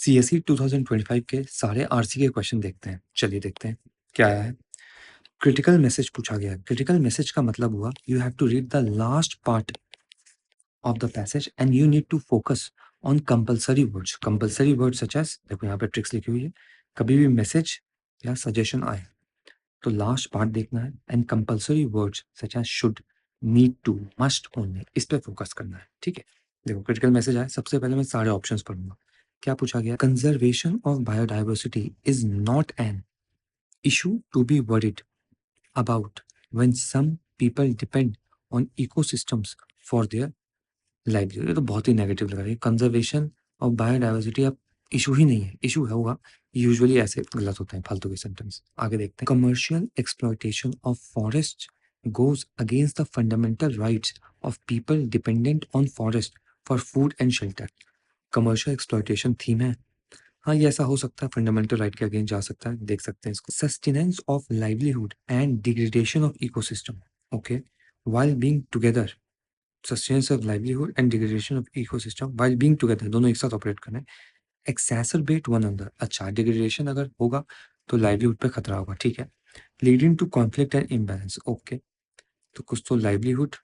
CSE 2025 के सारे RC के क्वेश्चन देखते हैं। चलिए देखते हैं क्या आया है। क्रिटिकल मैसेज पूछा गया है। क्रिटिकल मैसेज का मतलब हुआ you have to read the last part of the passage and you need to focus on compulsory words. Compulsory word such as, देखो यहाँ पे ट्रिक्स लिखी हुई है, कभी भी मैसेज या सजेशन आए तो लास्ट पार्ट देखना है and compulsory words such as should, need to, must, only, इस पे फोकस करना है। ठीक है, देखो क्रिटिकल मैसेज आए, सबसे पहले मैं सारे ऑप्शंस पढ़ूंगा। क्या पूछा गया? Conservation of biodiversity is not an issue to be worried about when some people depend on ecosystems for their livelihood. ये तो बहुत ही नेगेटिव लग रहा है। कंजर्वेशन ऑफ बायोडाइवर्सिटी अब इशू ही नहीं है, इशू है होगा, यूजुअली ऐसे गलत होते हैं फालतू के सेंटेंस। आगे देखते हैं। Commercial exploitation of forest goes against the fundamental rights of people dependent on forest for food and shelter. Commercial exploitation theme है। हाँ, ये ऐसा हो सकता है, फंडामेंटल राइट के अगेंस्ट जा सकता है, देख सकते हैं इसको। Sustenance of livelihood and degradation of ecosystem, okay, while being together. Sustenance of livelihood and degradation of ecosystem while being together, दोनों एक साथ ऑपरेट करना है। एक्सैसरबेट वन अनदर, अच्छा डिग्रेडेशन अगर होगा तो लाइवलीहुड पे खतरा होगा, ठीक है। Leading to conflict and imbalance, okay, तो कुछ तो लाइवलीहुड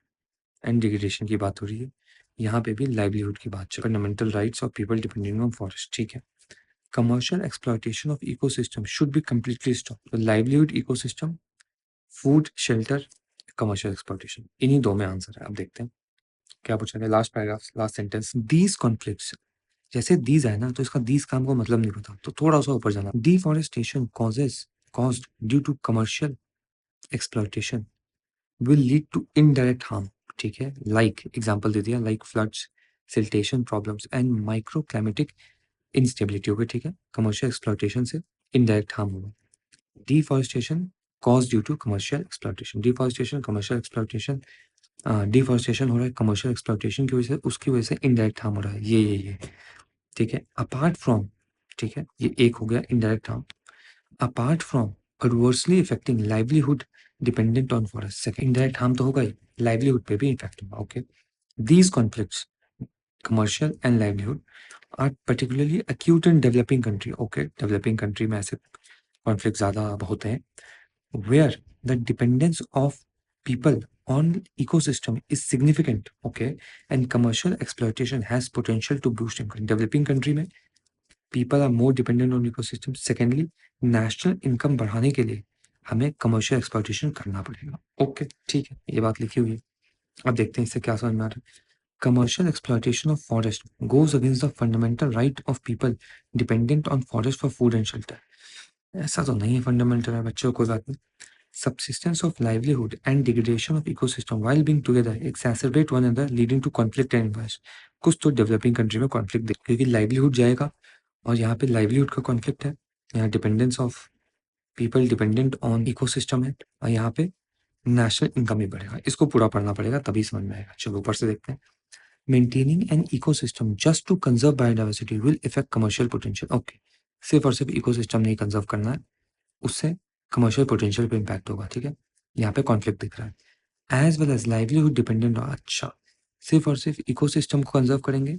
एंड डिग्रेडेशन की बात हो रही है, यहाँ पे भी लाइवलीहुड की बात चल, fundamental rights of people depending on forest, ठीक है। Commercial exploitation of ecosystem should be completely stopped. The livelihood ecosystem, food, shelter, commercial exploitation, इन्हीं दो में आंसर है। अब देखते हैं क्या पूछा गया। Last paragraph, last sentence. These conflicts, जैसे these है ना, तो इसका these का हमको मतलब नहीं पता, तो थोड़ा सा ऊपर जाना। Deforestation caused due to commercial exploitation will lead to indirect harm, ठीक है। Like एग्जाम्पल दे दिया, like floods, siltation problems and microclimatic instability हो गई, ठीक है। कमर्शियल एक्सप्लॉयटेशन से इनडायरेक्ट हार्म होगा। Deforestation cause due to commercial exploitation, deforestation commercial exploitation, deforestation हो रहा है कमर्शियल एक्सप्लॉयटेशन की वजह से, उसकी वजह से इनडायरेक्ट हार्म हो रहा है, ये ठीक है। अपार्ट फ्रॉम, ठीक है, ये एक हो गया indirect harm. Apart from adversely affecting livelihood dependent on forest, second indirect harm तो होगा ही, लाइवलीहुड पे भी इफेक्ट होगा, okay. These conflicts, commercial and livelihood, are particularly acute in developing country, okay, developing country में ऐसे conflict ज़्यादा होते हैं, where the dependence of people on ecosystem is significant, okay, and commercial exploitation has potential to boost income. Developing country में people are more dependent on ecosystem. Secondly, national income बढ़ाने के लिए हमें commercial exploitation करना पड़ेगा, okay, ठीक है, ये बात लिखी हुई है। अब देखते हैं इससे क्या समझ में आ रहा है। Commercial exploitation of forest goes against the fundamental right of people dependent on forest for food and shelter. ऐसा तो नहीं है फंडामेंटल है बच्चों, कोई बात नहीं। Subsistence of livelihood and degradation of ecosystem while being together exacerbate one another leading to conflict and invasion. कुछ तो डेवलपिंग कंट्री में कॉन्फ्लिक्ट देख, क्योंकि लाइवलीहुड जाएगा और यहाँ पे लाइवलीहुड का कॉन्फ्लिक्ट है, यहाँ dependence of people dependent on ecosystem है, और यहाँ पे नेशनल इनकम ही बढ़ेगा। इसको पूरा पढ़ना पड़ेगा तभी समझ में आएगा। चलो ऊपर से देखते हैं। Maintaining an ecosystem just to conserve biodiversity will affect commercial potential. Okay, सिर्फ और सिर्फ इकोसिस्टम नहीं कंजर्व करना है, उससे कमर्शियल पोटेंशियल पे इम्पैक्ट होगा, ठीक है। यहाँ पे कॉन्फ्लिक्ट दिख रहा है। As well as livelihood dependent, अच्छा, सिर्फ और सिर्फ इकोसिस्टम को कंजर्व करेंगे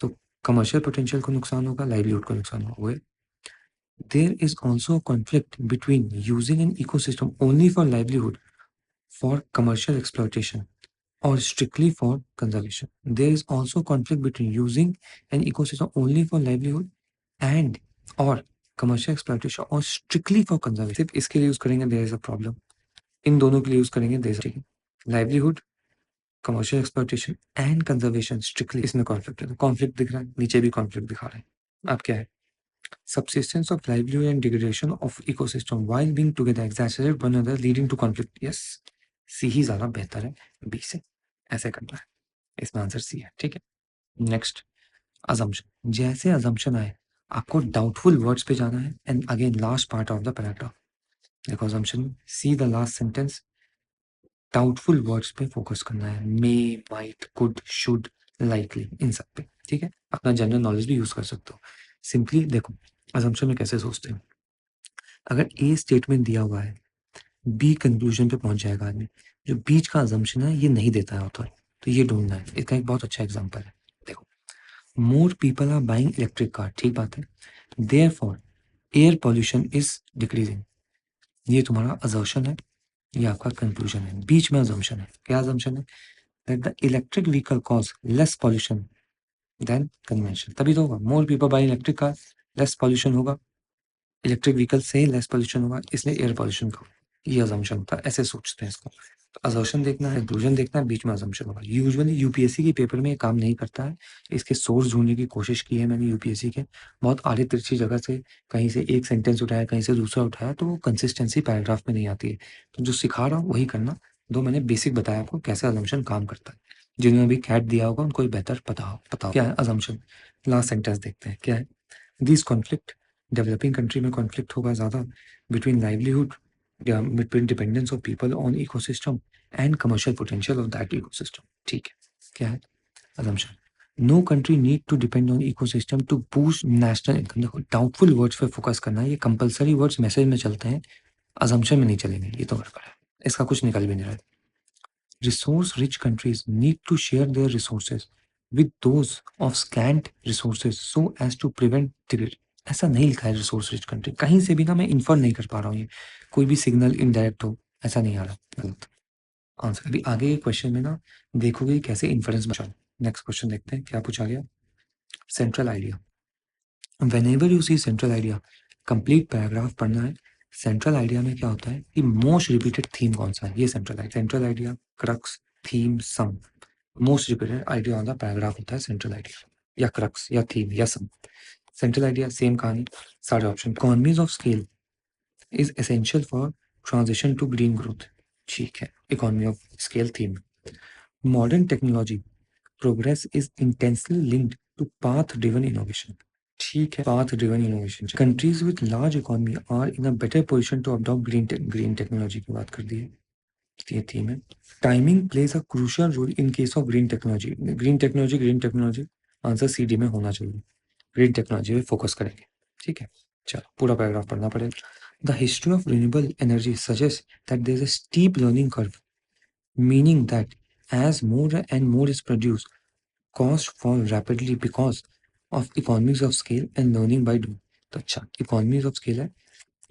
तो कमर्शियल पोटेंशियल को नुकसान होगा, लाइवलीहुड को नुकसान होगा। There is also conflict between using an ecosystem only for livelihood, for commercial exploitation or strictly for conservation. There is also conflict between using an ecosystem only for livelihood and or commercial exploitation or strictly for conservation. सिर्फ इसके लिए use करेंगे there is a problem. इन दोनों के लिए use करेंगे there is a livelihood, commercial exploitation and conservation strictly, इसमें conflict है, conflict दिख रहा है, नीचे भी conflict दिखा रहे हैं। अब क्या है? Subsistence of livelihood and degradation of ecosystem while being together exacerbate one another leading to conflict. Yes, सी ही ज्यादा बेहतर है बी से, ऐसे करना है, इसमें आंसर सी है, ठीक है। Next, assumption. जैसे अजम्पशन आए आपको डाउटफुल वर्ड्स पे जाना है and again last part of the paragraph. देखो assumption, see the last sentence, doubtful words पे फोकस करना है, may, might, could, should, likely, इन सब पे, ठीक है। अपना जनरल नॉलेज भी यूज कर सकते हो। सिंपली देखो अजम्पशन में कैसे सोचते हैं, अगर ए स्टेटमेंट दिया हुआ है, बी कंक्लूजन पे पहुंच जाएगा आदमी। जो बीच का अजम्पशन है ये नहीं देता है ऑथर, तो ये ढूंढना है। इसका एक बहुत अच्छा एग्जांपल है, देखो more people are buying electric car, ठीक बात है। Therefore air pollution is decreasing, ये तुम्हारा अजम्पशन है, ये आपका कंक्लूजन है। बीच में अजम्पशन है, क्या अजम्पशन है? That the electric vehicle cause less pollution than conventional, तभी तो होगा। More people buy electric car, less pollution होगा, इलेक्ट्रिक व्हीकल से लेस पॉल्यूशन होगा, इसलिए एयर पॉल्यूशन का ये अजम्पशन होता है, ऐसे सोचते हैं इसको। तो अजम्पशन देखना है, कंक्लूजन देखना है, बीच में अजम्पशन होगा। यूजुअली यूपीएससी के पेपर में ये काम नहीं करता है, इसके सोर्स ढूंढने की कोशिश की है मैंने यूपीएससी के, बहुत आड़े तिरछी जगह से, कहीं से एक सेंटेंस उठाया, कहीं से दूसरा उठाया, तो वो कंसिस्टेंसी पैराग्राफ में नहीं आती है। तो जो सिखा रहा हूँ वही करना, दो मैंने बेसिक बताया आपको कैसे अजम्पशन काम करता है। जिन्होंने भी कैट दिया होगा उनको बेहतर पता हो क्या है अजम्पशन। लास्ट सेंटेंस देखते हैं क्या है। दिस कॉन्फ्लिक्ट, डेवलपिंग कंट्री में कॉन्फ्लिक्ट होगा ज़्यादा बिटवीन लाइवलीहुड या between dependence of people on ecosystem and commercial potential of that ecosystem, ठीक है। क्या है assumption? No country need to depend on ecosystem to boost national income। देखो doubtful words पे फोकस करना है, ये कंपलसरी वर्ड्स मैसेज में चलते हैं, assumption में नहीं चलेंगे, ये तो गड़बड़ है, इसका कुछ निकल भी नहीं रहा है। Resource rich countries need to share their resources with those of scant resources so as to prevent degrade। ऐसा नहीं लिखा है रिसोर्स रिच कंट्री, कहीं से भी ना मैं इन्फर नहीं कर पा रहा हूँ, ये कोई भी सिग्नल इनडायरेक्ट हो ऐसा नहीं आ रहा, गलत आंसर। अभी आगे के क्वेश्चन में ना देखोगे कैसे इन्फरेंस बचा। नेक्स्ट क्वेश्चन देखते हैं क्या पूछा गया। Central idea, whenever you see central idea, complete paragraph पढ़ना है। सेंट्रल आइडिया में क्या होता है कि मोस्ट रिपीटेड थीम कौन सा है, ये central idea, crux, theme, sum. Most repeated idea on the paragraph होता है सेंट्रल आइडिया, या क्रक्स या थीम या सम। सेंट्रल आइडिया सेम कहानी, सारे option. Economies of scale is essential for transition to green growth, ठीक है, economy of scale theme. Modern technology progress is intensely linked to path driven innovation, ठीक है, path driven innovation. Countries with large economy are in a better position to adopt green technology की बात कर दी है, ये थीम है। Timing plays a crucial role in case of green technology answer C D में होना चाहिए, ग्रीन टेक्नोलॉजी पे फोकस करेंगे, ठीक है। चलो पूरा पैराग्राफ पढ़ना पड़ेगा। The history of renewable energy suggest that there is a steep learning curve, meaning that as more and more is produced, costs fall rapidly because of economies of scale and learning by doing। तो अच्छा economies of scale है,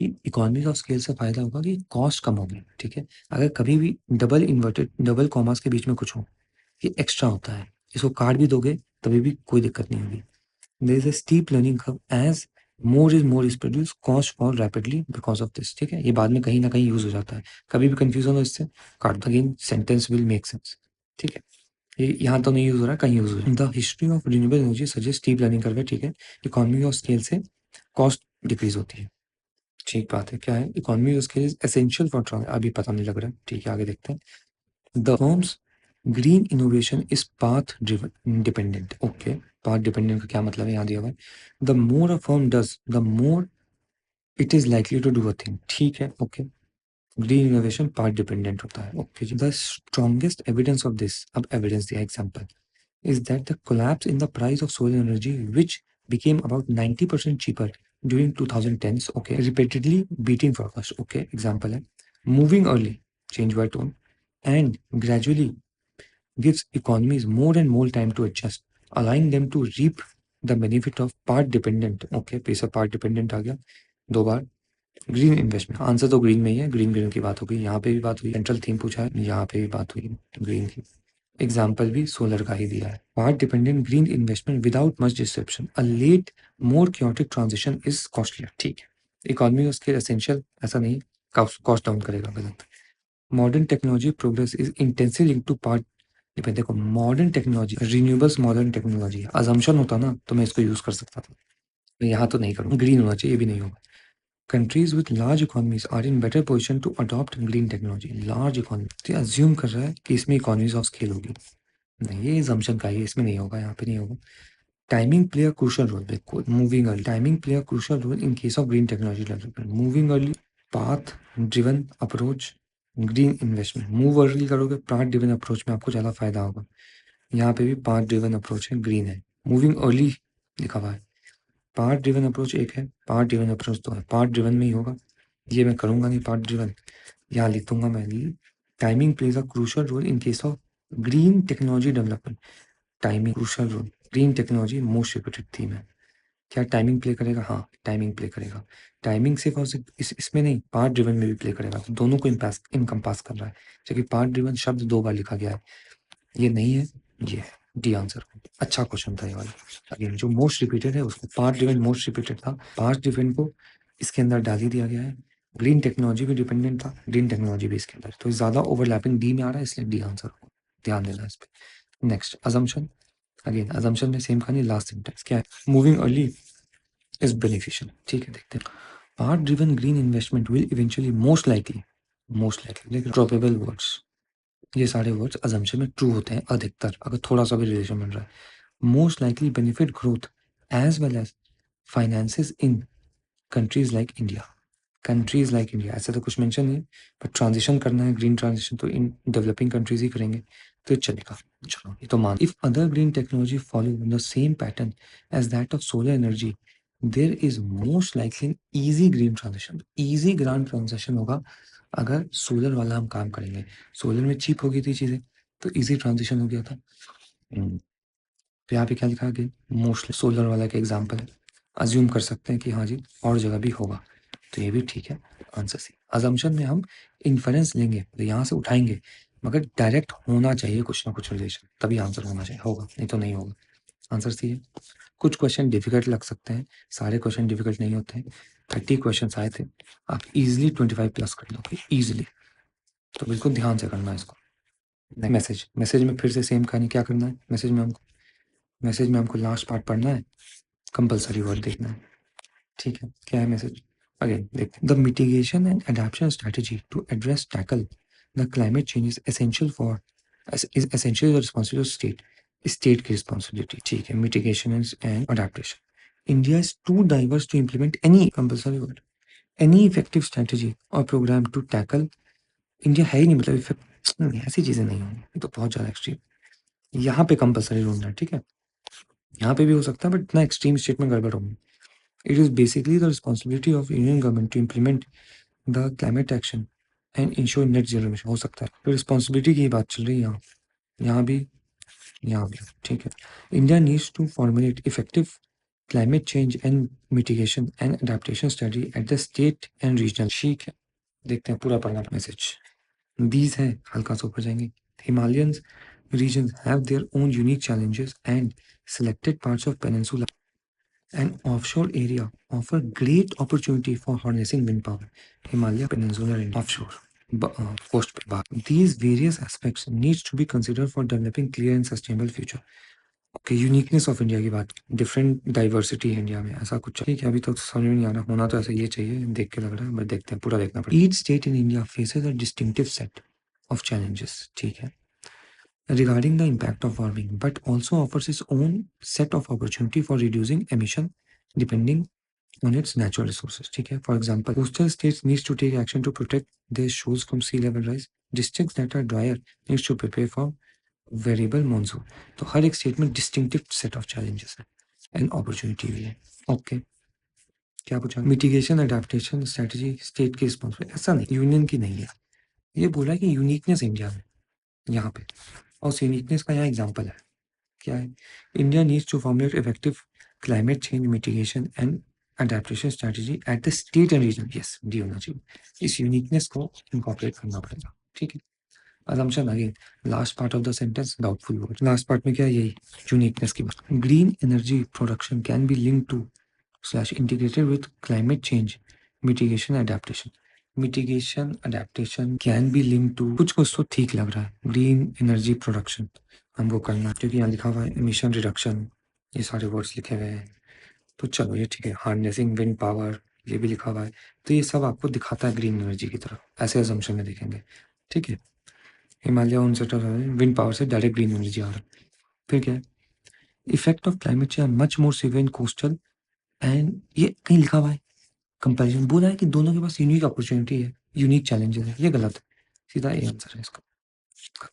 economies of scale से फायदा होगा कि cost कम होगी, ठीक है। अगर कभी भी डबल इन्वर्टेड डबल कॉमास के बीच में कुछ हो, ये एक्स्ट्रा होता है, इसको काट भी दोगे तभी भी कोई दिक्कत नहीं होगी। There is a steep learning curve as more is produce, cost fall rapidly because of this, ठीक है। ये बाद में कहीं ना कहीं यूज हो जाता है, कभी भी कंफ्यूजन हो इससे काट the game, sentence will make sense, ठीक है। ये यहाँ तो नहीं यूज हो रहा है, कहीं यूज हो रहा है। The history of renewable energy suggest steep learning curve है, ठीक है। इकोनॉमी ऑफ स्केल से कॉस्ट डिक्रीज होती है, ठीक बात है। क्या है economy of scale is essential for trans, अभी पता नहीं लग रहा है, ठीक है आगे देखते हैं। The forms green innovation is path driven dependent, okay. Path dependent का क्या मतलब है यहाँ दिया हुआ है। The more a firm does the more it is likely to do a thing, ठीक है, okay. Green innovation path dependent होता है, ओके जी। The strongest evidence of this, अब एविडेंस दिया example, is that the collapse in the price of solar energy, which became about 90% cheaper during 2010s, okay, repeatedly beating forecast, okay, example है, moving early, change by tone, and gradually gives economies more and more time to adjust, allowing them to reap the benefit of part dependent, okay, पैसा part dependent आ गया दो बार। Green investment, answer तो green में ही है, green की बात हो गई, यहाँ पे भी बात हुई, सेंट्रल थीम पूछा है, यहाँ पे भी बात हुई ग्रीन की। एग्जाम्पल भी सोलर का ही दिया है। Part dependent green investment without much disruption, a late more chaotic transition is costlier, ठीक है। इकोनॉमी उसके एसेंशियल, ऐसा नहीं कॉस्ट डाउन करेगा, गलत। Modern technology progress is intensive link to part depend, देखो modern technology renewables modern technology है, assumption होता ना तो मैं इसको यूज कर सकता था, यहाँ तो नहीं करूँ, ग्रीन होना चाहिए, ये भी नहीं होगा। Countries with large economies are in better position to adopt green technology, large economy assume कर रहा है कि इसमें इकोनॉमीज ऑफ स्केल होगी, नहीं ये assumption का ही है, इसमें नहीं होगा, यहाँ पे नहीं होगा। Timing play a crucial role, देखो moving early, timing play a crucial role in case of green technology development, moving early, path driven approach, green investment. Move early करोगे पाथ ड्रिवन अप्रोच में आपको ज़्यादा फायदा होगा, यहाँ पे भी पाथ ड्रिवन अप्रोच है, ग्रीन है। मूविंग अर्ली लिखा हुआ है, पाथ ड्रिवन अप्रोच एक है, पाथ ड्रिवन अप्रोच तो है, पाथ ड्रिवन में ही होगा, ये मैं करूँगा नहीं पाथ ड्रिवन, यहाँ लिख दूंगा मैं। Timing plays a crucial role in case of green technology development, timing crucial role, green technology most repeated theme है। क्या टाइमिंग प्ले करेगा? हाँ, टाइमिंग प्ले करेगा। टाइमिंग सिर्फ और सिर्फ इसमें नहीं, पार्ट ड्रिवन में भी प्ले करेगा। तो दोनों को इनकम्पास कर रहा है, जबकि पार्ट ड्रिवन शब्द 2 बार लिखा गया है। ये नहीं है, ये है डी आंसर। अच्छा क्वेश्चन था ये वाला। अगेन जो मोस्ट रिपीटेड है उसको पार्ट ड्रिवन मोस्ट रिपीटेड था, पार्ट ड्रिवन को इसके अंदर डाल ही दिया गया है। ग्रीन टेक्नोलॉजी भी डिपेंडेंट था, ग्रीन टेक्नोलॉजी भी इसके अंदर, तो ज़्यादा ओवरलैपिंग डी में आ रहा है, इसलिए डी आंसर हो। ध्यान देना इस पे। Next assumption. अगेन अजम्पशन में सेम कहानी, लास्ट सेंटेंस क्या है? Moving early is beneficial. ठीक है, देखते हैं। Part driven green investment will eventually most likely लेकिन प्रोबेबल वर्ड्स, ये सारे वर्ड्स अजम्पशन में ट्रू होते हैं अधिकतर, अगर थोड़ा सा भी रिलेशन बन रहा है। Most likely benefit growth as well as finances in countries like India. Countries like India ऐसा तो कुछ मेंशन नहीं है, बट ट्रांजिशन करना है, ग्रीन ट्रांजिशन तो इन डेवलपिंग कंट्रीज ही करेंगे, तो ये चलेगा। चलो ये तो मान। If other green technology follow the same pattern as that of solar energy, there is most likely easy green transition. Easy green transition होगा अगर सोलर वाला हम काम करेंगे। सोलर में चीप हो गई थी चीज़ें, तो इजी ट्रांजिशन हो गया था। तो यहाँ पे क्या लिखा है? मोस्टली सोलर वाला का एग्जाम्पल है। अज्यूम कर सकते हैं कि हाँ जी और जगह भी होगा, तो ये भी ठीक है। Answer C. अजम्पशन में हम इन्फरेंस लेंगे, तो यहाँ से उठाएंगे, मगर डायरेक्ट होना चाहिए कुछ ना कुछ रिलेशन, तभी आंसर होना चाहिए, होगा नहीं तो नहीं होगा। आंसर सी है। कुछ क्वेश्चन डिफिकल्ट लग सकते हैं, सारे क्वेश्चन डिफिकल्ट नहीं होते हैं। 30 क्वेश्चन आए थे, आप इजिली 25 प्लस कर लोगे ईजिली, तो बिल्कुल ध्यान से करना है इसको। मैसेज में फिर से सेम कहानी। क्या करना है मैसेज में हमको लास्ट पार्ट पढ़ना है, कंपलसरी वर्ड देखना है। ठीक है, क्या है मैसेज? अगेन देखते हैं। The mitigation and adaptation strategy to address tackle the climate change is essential responsibility state की रिस्पॉन्सिबिलिटी। ठीक है, mitigation and adaptation. India is too diverse to implement any compulsory word any effective strategy और program to tackle. India है ही नहीं, मतलब effect ऐसी चीजें नहीं होंगी, ये तो बहुत ज्यादा एक्सट्रीम। यहाँ पे कंपलसरी ढूंढना है, ठीक है, यहाँ पे भी हो सकता है, बट इतना एक्सट्रीम स्टेट में गड़बड़ होगी। It is basically the responsibility of Union government to implement the climate action and ensure net zero emission। हो सकता है, तो रिस्पॉन्सिबिलिटी की बात चल रही है यहाँ, यहाँ भी, यहाँ भी। ठीक है, India needs to formulate effective climate change and mitigation and adaptation strategy at the state and regional. ठीक है, देखते हैं पूरा पढ़ना मैसेज। दीज है, हल्का सा ऊपर जाएंगे। Himalayans regions have their own unique challenges and selected parts of peninsula and offshore area offer great opportunity for harnessing wind power. Himalaya Peninsula and offshore coast पे बात। These various aspects needs to be considered for developing clear and sustainable future. Okay, uniqueness of India की बात, different diversity है India में, ऐसा कुछ। ठीक है, अभी तो समझ में नहीं आ रहा, होना तो ऐसा ये चाहिए, देख के लग रहा है, बट देखते हैं, पूरा देखना पड़ेगा। Each state in India faces a distinctive set of challenges, ठीक है, regarding the impact of warming, but also offers its own set of opportunity for reducing emission depending on its natural resources. ठीक है, for example, coastal states needs to take action to protect their shores from sea level rise. Districts that are drier needs to prepare for variable monsoon. तो हर एक state में distinctive set of challenges है and opportunity भी है। Okay, क्या पूछा? Mitigation adaptation strategy state की responsibility, ऐसा नहीं, यूनियन की नहीं है। ये बोला है कि यूनिकनेस इंडिया में यहाँ पे, और उस यूनिकनेस का यहाँ एग्जाम्पल है। क्या है? India needs to formulate effective climate change mitigation and adaptation strategy at the state and region. Yes, D होना चाहिए। इस यूनिकनेस को इनकॉर्पोरेट करना पड़ेगा। ठीक है, assumption again, last part of the sentence doubtful word. Last part में क्या है? यही यूनिकनेस की बात। Green energy production can be link to slash integrated with climate change mitigation adaptation. Mitigation adaptation can be link to, कुछ तो ठीक लग रहा है। ग्रीन एनर्जी प्रोडक्शन हमको करना, क्योंकि यहाँ लिखा हुआ है एमिशन रिडक्शन, ये सारे वर्ड्स लिखे हुए हैं, तो चलो ये ठीक है। हार्नेसिंग विंड पावर, ये भी लिखा हुआ है, तो ये सब आपको दिखाता है ग्रीन एनर्जी की तरफ, ऐसे असम्पशन में देखेंगे। ठीक है, हिमालय उन सेट विंड पावर से डायरेक्ट ग्रीन एनर्जी आ रहा है। फिर क्या है? Effect of climate change much more severe in coastal and, ये कहीं लिखा हुआ है कंपैरिजन, बोला है कि दोनों के पास यूनिक अपॉर्चुनिटी है, यूनिक चैलेंजेस है, ये गलत है, सीधा ए आंसर है इसका।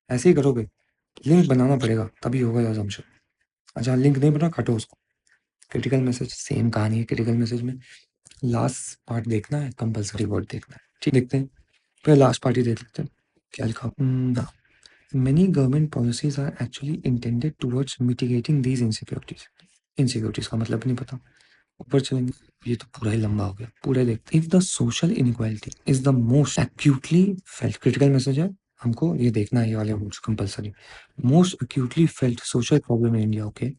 ऐसे ही करोगे, लिंक बनाना पड़ेगा तभी होगा ये assumption। अच्छा, लिंक नहीं बना, काटो उसको। क्रिटिकल मैसेज सेम कहानी है। क्रिटिकल मैसेज में लास्ट पार्ट देखना है, कंपलसरी वर्ड देखना है। ठीक, देखते हैं, फिर लास्ट पार्ट ही देख लेते हैं क्या लिखा। हाँ, Many government policies are actually intended towards mitigating these insecurities. Insecurities का मतलब नहीं पता, ऊपर चलेंगे, ये तो पूरा ही लंबा हो गया, पूरा देखते। If the social inequality is the most actually felt, critical message है, हमको ये देखना है, ये वाले rules compulsory. Most actually felt social problem in India, okay.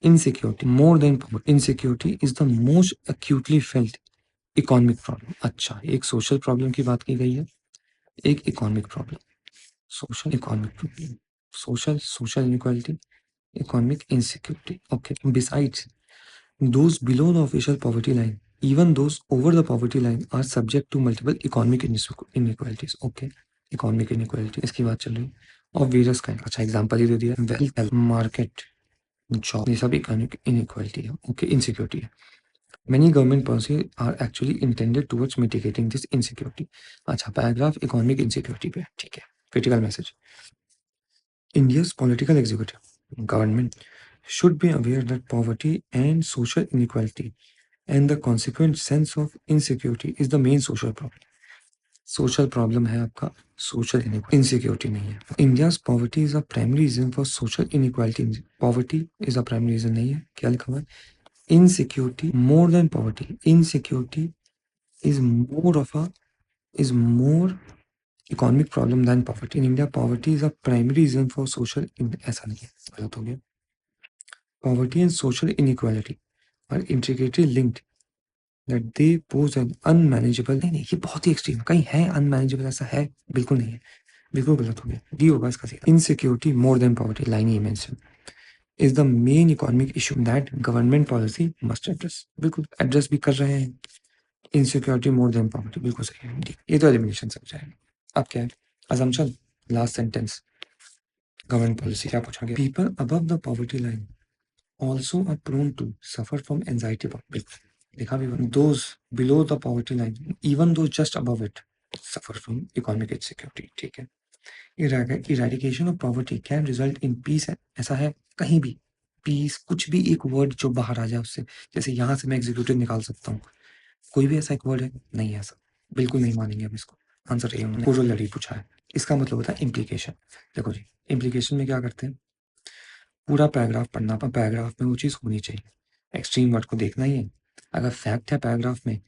Insecurity more than poverty, insecurity is the most actually felt economic problem. अच्छा, एक social problem की बात की गई है, एक economic problem. Social economic problem, social inequality, economic insecurity. Okay. Besides, those below the official poverty line, even those over the poverty line, are subject to multiple economic inequalities. Okay. Economic inequality इसकी बात चल रही है, of various kind. अच्छा, example ही दे दिया, wealth, market, job, ये सब economic inequality है। ओके, इनसिक्योरिटी है। Many government policies are actually intended towards mitigating this insecurity. अच्छा, पैराग्राफ इकोनॉमिक इनसिक्योरिटी पे, ठीक है। Critical message, India's political executive government should be aware that poverty and social inequality and the consequent sense of insecurity is the main social problem. Social problem है आपका social inequality, insecurity नहीं है। India's poverty is a primary reason for social inequality. Poverty is a primary reason नहीं है, क्या लिखा हुआ है? Insecurity more than poverty. Insecurity is more economic problem than poverty. In India, poverty is a primary reason for social ऐसा नहीं है, गलत हो गया। Poverty and social inequality are intricately linked that they pose an unmanageable, नहीं, ये बहुत ही extreme, कहीं है unmanageable, ऐसा है बिल्कुल नहीं है, बिल्कुल गलत हो गया, डी होगा इसका सीधा। Insecurity more than poverty, line he mention, is the main economic issue that government policy must address. बिल्कुल एड्रेस भी कर रहे हैं। Insecurity more than poverty, बिल्कुल सही है, डी। ये तो एलिमिनेशन सब जाएगा। अब क्या है? Assumption, last sentence, government policy क्या पूछा गया? People above the poverty line also are prone to suffer from anxiety. देखा भी, those below the poverty line, even those just above it, suffer from economic insecurity. ठीक है। Eradication of poverty can result in peace. ऐसा है कहीं भी, piece, कुछ भी एक वर्ड जो बाहर आ जाए उससे, जैसे यहाँ से मैं एग्जीक्यूटिव निकाल सकता हूँ, कोई भी ऐसा एक वर्ड है नहीं है, ऐसा बिल्कुल नहीं मानेंगे हम इसको। आंसर ये उन्होंने कोरोलरी पूछा है, इसका मतलब होता है इम्प्लीकेशन। देखो जी, इम्प्लीकेशन में क्या करते हैं, पूरा पैराग्राफ पढ़ना, पर पैराग्राफ में वो चीज़ होनी चाहिए, एक्सट्रीम वर्ड को देखना ही है। अगर फैक्ट है पैराग्राफ में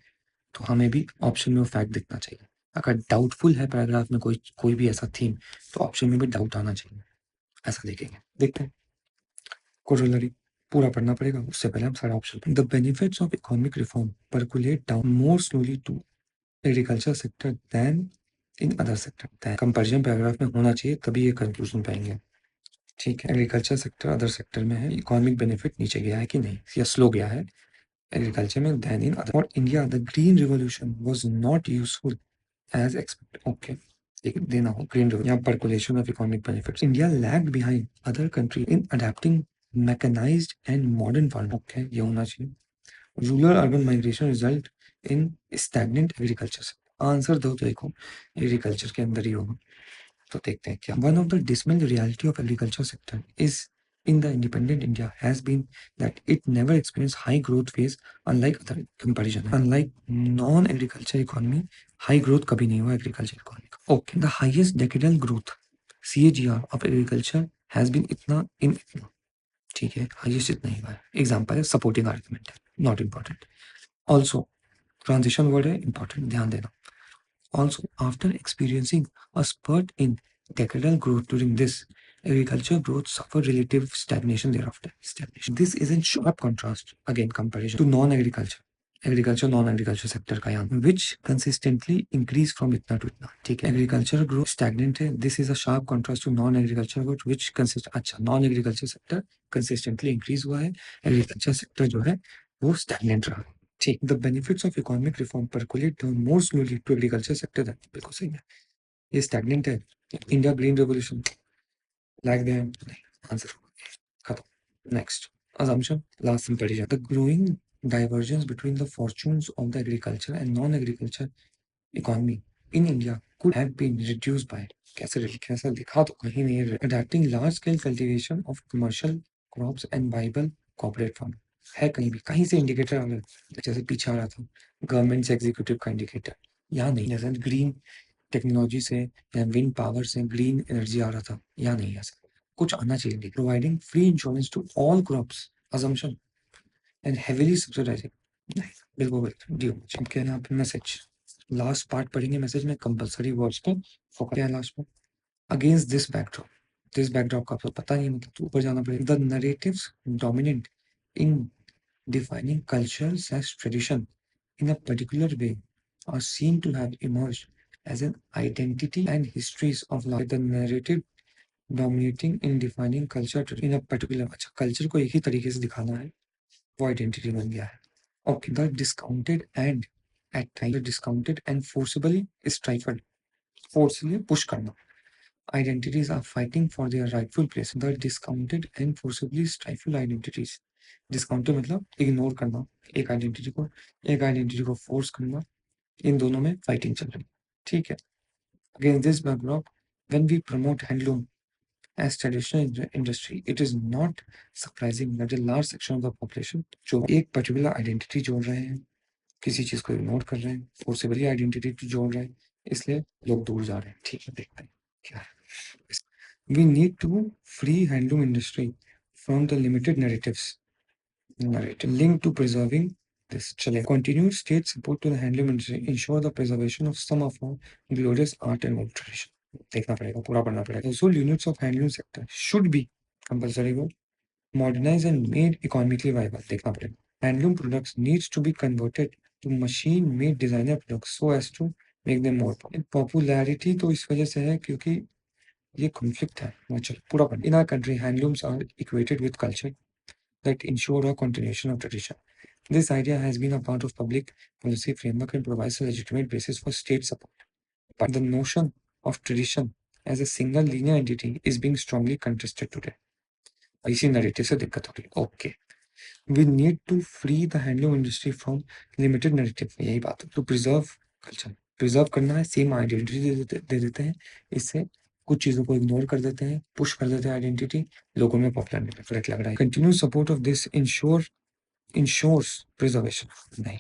तो हमें भी ऑप्शन में वो फैक्ट दिखना चाहिए। अगर डाउटफुल है पैराग्राफ में कोई भी ऐसा थीम, तो ऑप्शन में भी डाउट आना चाहिए, ऐसा देखेंगे। देखते हैं कोरोलरी, पूरा पढ़ना पड़ेगा, उससे पहले हम सारा option. The benefits of economic reform percolate down more slowly to agriculture sector than in other sector. Comparison paragraph में होना चाहिए, तभी ये कंक्लूजन पाएंगे। ठीक है, एग्रीकल्चर सेक्टर अदर सेक्टर में है, इकोनॉमिक बेनिफिट नीचे गया है कि नहीं, या स्लो गया है एग्रीकल्चर में than in other. For India the green revolution was not useful as expected. Okay, देना हो ग्रीन रिवॉल्यूशन, यहाँ percolation of economic benefits. India lagged behind other country in adapting mechanized and modern farming. Okay, ये होना चाहिए। Rural urban migration result in stagnant agriculture. Answer दो तो देखो, agriculture के अंदर ही होगा, तो देखते हैं क्या। One of the dismal reality of agriculture sector is in the independent India has been that it never experienced high growth phase, unlike other comparison. Unlike non-agriculture economy, high growth कभी नहीं हुआ agriculture economy का। Okay, the highest decadal growth CAGR of agriculture has been इतना in इतना, ठीक है, highest इतना ही हुआ है। Example है supporting argument है, not important. Also, transition word है important, ध्यान देना। Also, after experiencing a spurt in decadal growth during this, agriculture growth suffered relative stagnation thereafter. Stagnation. This is in sharp contrast, again, comparison to non-agriculture. Agriculture non agriculture sector का यहाँ, which consistently increase from इतना to इतना। ठीक है, agriculture growth stagnant है, this is a sharp contrast to non agriculture growth which consist. अच्छा, non agriculture sector consistently increase हुआ है, एग्रीकल्चर सेक्टर जो है वो स्टैग्नेंट रहा। ठीक, the benefits of economic reform percolate more slowly to agriculture sector. बिल्कुल सही है, ये स्टैग्नेंट है। इंडिया ग्रीन रेवोल्यूशन लैग गया है, नहीं, आंसर खत्म। Next assumption, last comparison. The growing divergence between the fortunes of the agriculture and non-agriculture economy in India could have been reduced by, कैसे लिखा तो कहीं नहीं है, adapting large scale cultivation of commercial crops and viable corporate farm। है कहीं भी, कहीं से इंडिकेटर आ गया, जैसे पीछे आ रहा था गवर्नमेंट से एग्जीक्यूटिव का इंडिकेटर, यहाँ नहीं। जैसे ग्रीन टेक्नोलॉजी से या विंड पावर से ग्रीन एनर्जी आ रहा था, या नहीं ऐसा कुछ आना चाहिए। Providing free insurance to all crops, assumption and heavily subsidizing, नहीं बिल्कुल बिल्कुल ड्यू। क्या है यहाँ पे मैसेज, लास्ट पार्ट पढ़ेंगे मैसेज में, कंपलसरी वर्ड्स पे फोकस है लास्ट में। अगेंस्ट दिस बैकड्रॉप का आपको पता नहीं, मतलब ऊपर जाना पड़ेगा। The narratives dominant in defining cultures as tradition in a particular way are seen to have emerged as an identity and histories of life. The narrative dominating in defining culture in a particular, अच्छा culture को एक ही तरीके से दिखाना है, वो identity बन गया है। Okay, the discounted and at time discounted and forcibly stifled, forcely push करना। Identities are fighting for their rightful place. The discounted and forcibly stifled identities. Discounted मतलब इग्नोर करना एक आइडेंटिटी को, एक आइडेंटिटी को फोर्स करना, इन दोनों में फाइटिंग चल रही है। ठीक है। Against this backdrop, when we promote handloom as traditional industry, it is not surprising that a large section of the population जो एक पर्टिकुलर आइडेंटिटी जोड़ रहे हैं, किसी चीज को इग्नोर कर रहे हैं, फोर्सिबली आइडेंटिटी जोड़ रहे हैं, इसलिए लोग दूर जा रहे हैं। ठीक है, देखते हैं क्या है। We need to free handloom industry from the limited narrative linked to preserving this. चले, continued state support to the handloom industry ensure the preservation of some of our glorious art and old tradition. देखना पड़ेगा, पूरा पढ़ना पड़ेगा। Household units of handloom sector should be compulsory work, modernized and made economically viable. देखना पड़ेगा। Handloom products needs to be converted to machine-made designer products so as to make them more popular. Popularity तो इस वजह से है क्योंकि ये conflict है। चलो पूरा पढ़। In our country handlooms are equated with culture that ensure a continuation of tradition. This idea has been a part of public policy framework and provides a legitimate basis for state support. But the notion of tradition as a single linear entity is being strongly contested today. इसी narrative से दिक्कत हो रही है। Okay, we need to free the handloom industry from limited narrative, यही बात है। To preserve culture, preserve करना है, सेम आइडेंटिटी दे देते हैं, इससे कुछ चीजों को इग्नोर कर देते हैं, पुश कर देते हैं आइडेंटिटी, लोगों में पॉपुलर फर्क लग रहा है। Continue support of this ensures preservation, नहीं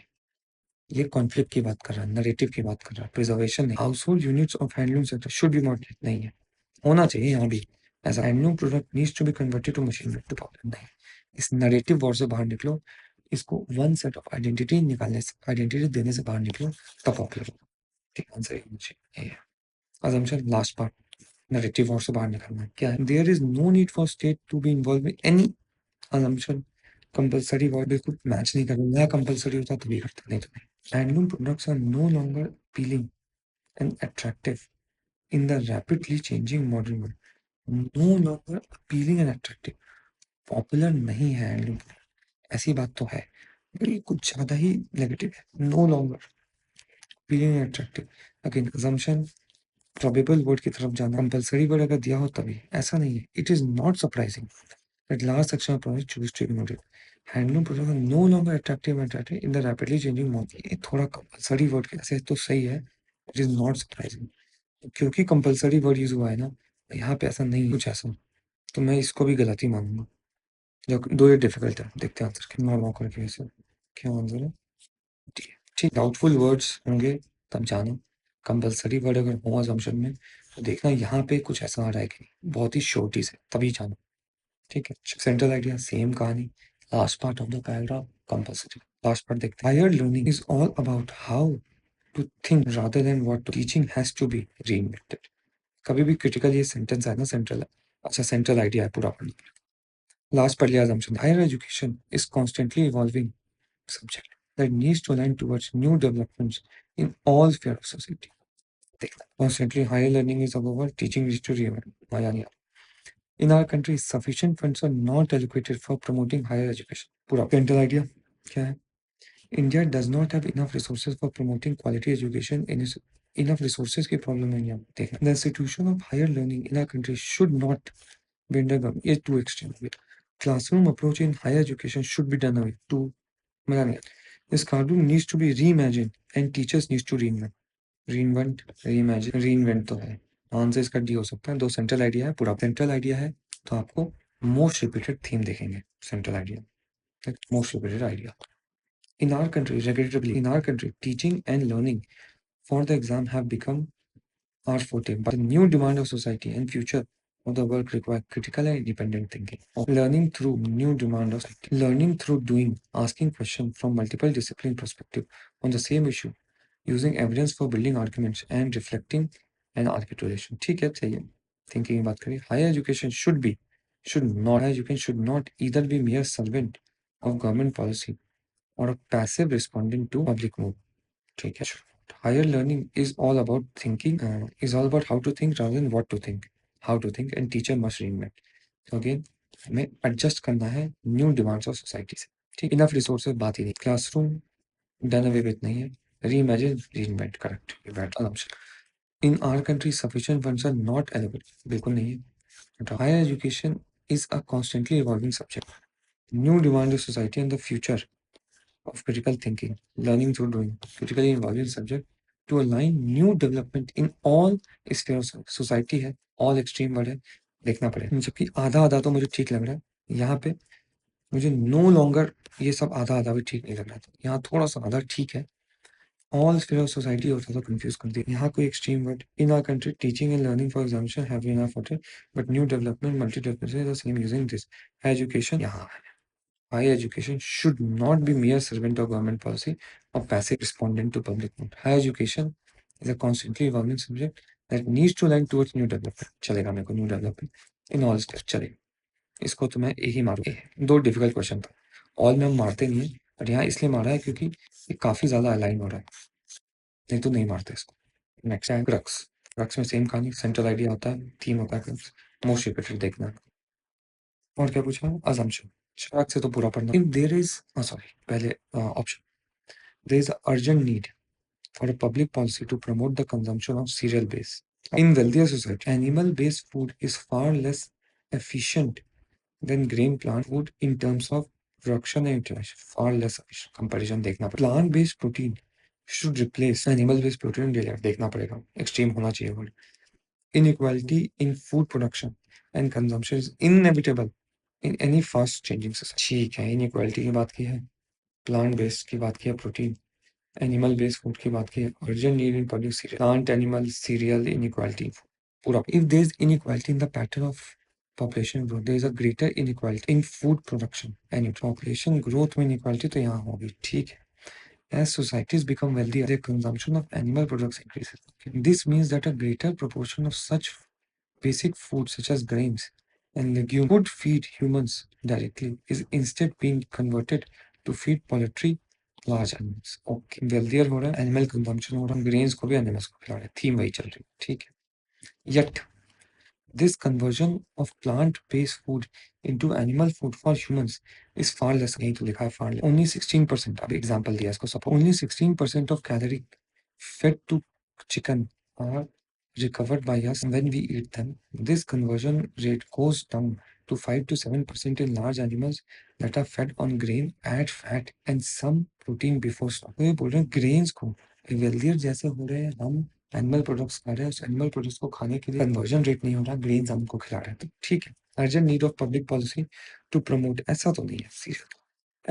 ये कॉन्फ्लिक्ट की बात कर रहा है, नरेटिव की बात कर रहा है, प्रिजर्वेशन नहीं। Household units of handloom sector should be moderate, नहीं है, होना चाहिए यहाँ भी as handloom product needs to be converted to machine to popular, नहीं। इस नरेटिव वॉर से बाहर निकलो, इसको वन सेट ऑफ आइडेंटिटी निकालने से, आइडेंटिटी देने से बाहर निकलो, तब पॉपुलर होगा। ठीक आंसर ये है। assumption last part, narrative word से बाहर निकलना क्या है। There is no need for state to be involve in any assumption, compulsory word बिल्कुल मैच नहीं कर रहा, कंपलसरी होता तभी करता, नहीं तो नहीं। Handloom products are no longer appealing and attractive in the rapidly changing modern world. No longer appealing and attractive, popular नहीं है हैंडलूम, ऐसी बात तो है, बड़ी कुछ ज्यादा ही नेगेटिव है। No longer appealing and attractive, again assumption probable word की तरफ जाना, कंपलसरी वर्ड अगर दिया हो तभी, ऐसा नहीं है। It is not surprising that large section of products choose to ignore it. Handloom products are no longer attractive and attractive in the rapidly changing market. ये थोड़ा कंपलसरी वर्ड के ऐसे तो सही है, इट इज नॉट सरप्राइजिंग, क्योंकि compulsory word use हुआ है ना, यहाँ पे ऐसा नहीं कुछ ऐसा, तो मैं इसको भी गलत ही मानूंगा। जो दो ये डिफिकल्ट है, देखते हैं आंसर कितना लॉ करके वैसे क्या आंसर है। ठीक, डाउटफुल वर्ड्स होंगे तब जानो, कंपलसरी वर्ड अगर हो assumption में तो देखना यहाँ पे कुछ ऐसा आ रहा है कि नहीं, बहुत ही शॉर्टी से, तभी जानो। ठीक है, सेंट्रल आइडिया सेम कहानी, last part of the paragraph compulsory. Last part देखते हैं। Higher learning is all about how to think rather than what teaching has to be reinvented. कभी भी क्रिटिकल ये सेंटेंस है ना, सेंट्रल, अच्छा सेंट्रल आइडिया है पूरा पढ़ना। लास्ट पढ़ लिया assumption, higher education is constantly evolving subject that needs to align towards new developments in all spheres of society. Constantly higher learning is however teaching is to reinvent. In our country, sufficient funds are not allocated for promoting higher education. पूरा parental idea क्या है? India does not have enough resources for promoting quality education. Enough resources की problem है यहाँ देखना। The institution of higher learning in our country should not be undergone. ये too extreme. Classroom approach in higher education should be done away. Too मजा नहीं आता। This cartoon needs to be reimagined and teachers needs to reinvent. Reinvent, reimagine, reinvent तो है। Answer इसका D हो सकता है। दो सेंट्रल आइडिया है, पूरा सेंट्रल आइडिया है तो आपको मोस्ट रिपीटेड थीम देखेंगे central idea, most repeated idea. In our country, regrettably, in our country, teaching and learning for the exam have become are forte, but the new demand of society and future of the world require critical and independent thinking. Learning through new demand of society. Learning through doing, asking questions from multiple discipline perspective on the same issue, using evidence for building arguments and reflecting an articulation. ठीक है, सही है. Thinking की बात करें. Higher education should not either be mere servant of government policy or a passive responding to public mood. ठीक है. Higher learning is all about thinking, is all about how to think rather than what to think. How to think and teacher must reinvent. So again, हमें adjust करना है new demands of society से. ठीक. Enough resources बात ही नहीं. Classroom done away with नहीं है. Reimagine, reinvent. Correct. Bad assumption. In our country, sufficient funds are not available. बिल्कुल नहीं है. Higher education is a constantly evolving subject. New demand of society and the future of critical thinking, learning through doing, critically involving subject to align new development in all spheres of society है, all extreme word है, देखना पड़ेगा. जबकि आधा आधा तो मुझे ठीक लग रहा है, यहाँ पे मुझे नो लॉन्गर ये सब आधा आधा भी ठीक नहीं लग रहा था. यहाँ थोड़ा सा आधा ठीक है. ऑल स्फीयर ऑफ सोसाइटी होता तो कंफ्यूज कर दिया. यहाँ कोई extreme word. In our country teaching and learning for examination have been afforded but new development multi development the same using this education. यहाँ higher education should not be mere servant of government policy or passive respondent to public mood. Higher education is a constantly evolving subject that needs to align towards new development. चलेगा मेरे को new development in all steps. चलेगा. इसको तो मैं ए ही मारूंगा. दो difficult question था. ऑल में हम मारते नहीं है, पर यहाँ इसलिए मारा है क्योंकि ये काफी ज्यादा अलाइन हो रहा है, नहीं तो नहीं मारते इसको. नेक्स्ट है क्रक्स. क्रक्स में सेम कहानी, सेंट्रल आइडिया होता है, थीम होता है, मोस्ट रिपीटेड देखना. और क्या पूछा? assumption. शराक से तो पूरा पढ़ना. If there is, sorry, पहले option. There is an urgent need for a public policy to promote the consumption of cereal base. In wealthier society, animal-based food is far less efficient than grain plant food in terms of production and utilization. Far less efficient. Comparison देखना पड़ेगा. Plant-based protein should replace animal-based protein. देखना पड़ेगा. Extreme होना चाहिए word. Inequality in food production and consumption is inevitable in any fast changing society. ठीक है, inequality की बात की है, plant based की बात की है, protein, animal based food की बात की है, urgent need in public cereal, plant animal cereal inequality पूरा. If there is inequality in the pattern of population growth, there is a greater inequality in food production and population growth में inequality तो यहाँ होगी. ठीक है. As societies become wealthier, their consumption of animal products increases. This means that a greater proportion of such basic foods such as grains and legumes would feed humans directly is instead being converted to feed poultry, large animals. Okay, wealthier हो रहा है, animal consumption हो रहा है, grains को भी animals को खिला रहे हैं, theme वही चल रही है. ठीक है. Yet this conversion of plant-based food into animal food for humans is far less. यही तो लिखा है far less. Only 16%. अब example दिया इसको support. Only 16% of calorie fed to chicken are recovered by us when we eat them. This conversion rate goes down to 5 to 7% in large animals that are fed on grain, add fat and some protein before stock. तो ये बोल रहे हैं grains को wealthier जैसे हो रहे हैं, हम एनिमल प्रोडक्ट्स खा रहे हैं, उस एनिमल प्रोडक्ट्स को खाने के लिए कन्वर्जन रेट नहीं हो रहा, ग्रेन्स हमको खिला रहे हैं. तो ठीक है. Urgent need of public policy to promote, ऐसा तो नहीं है.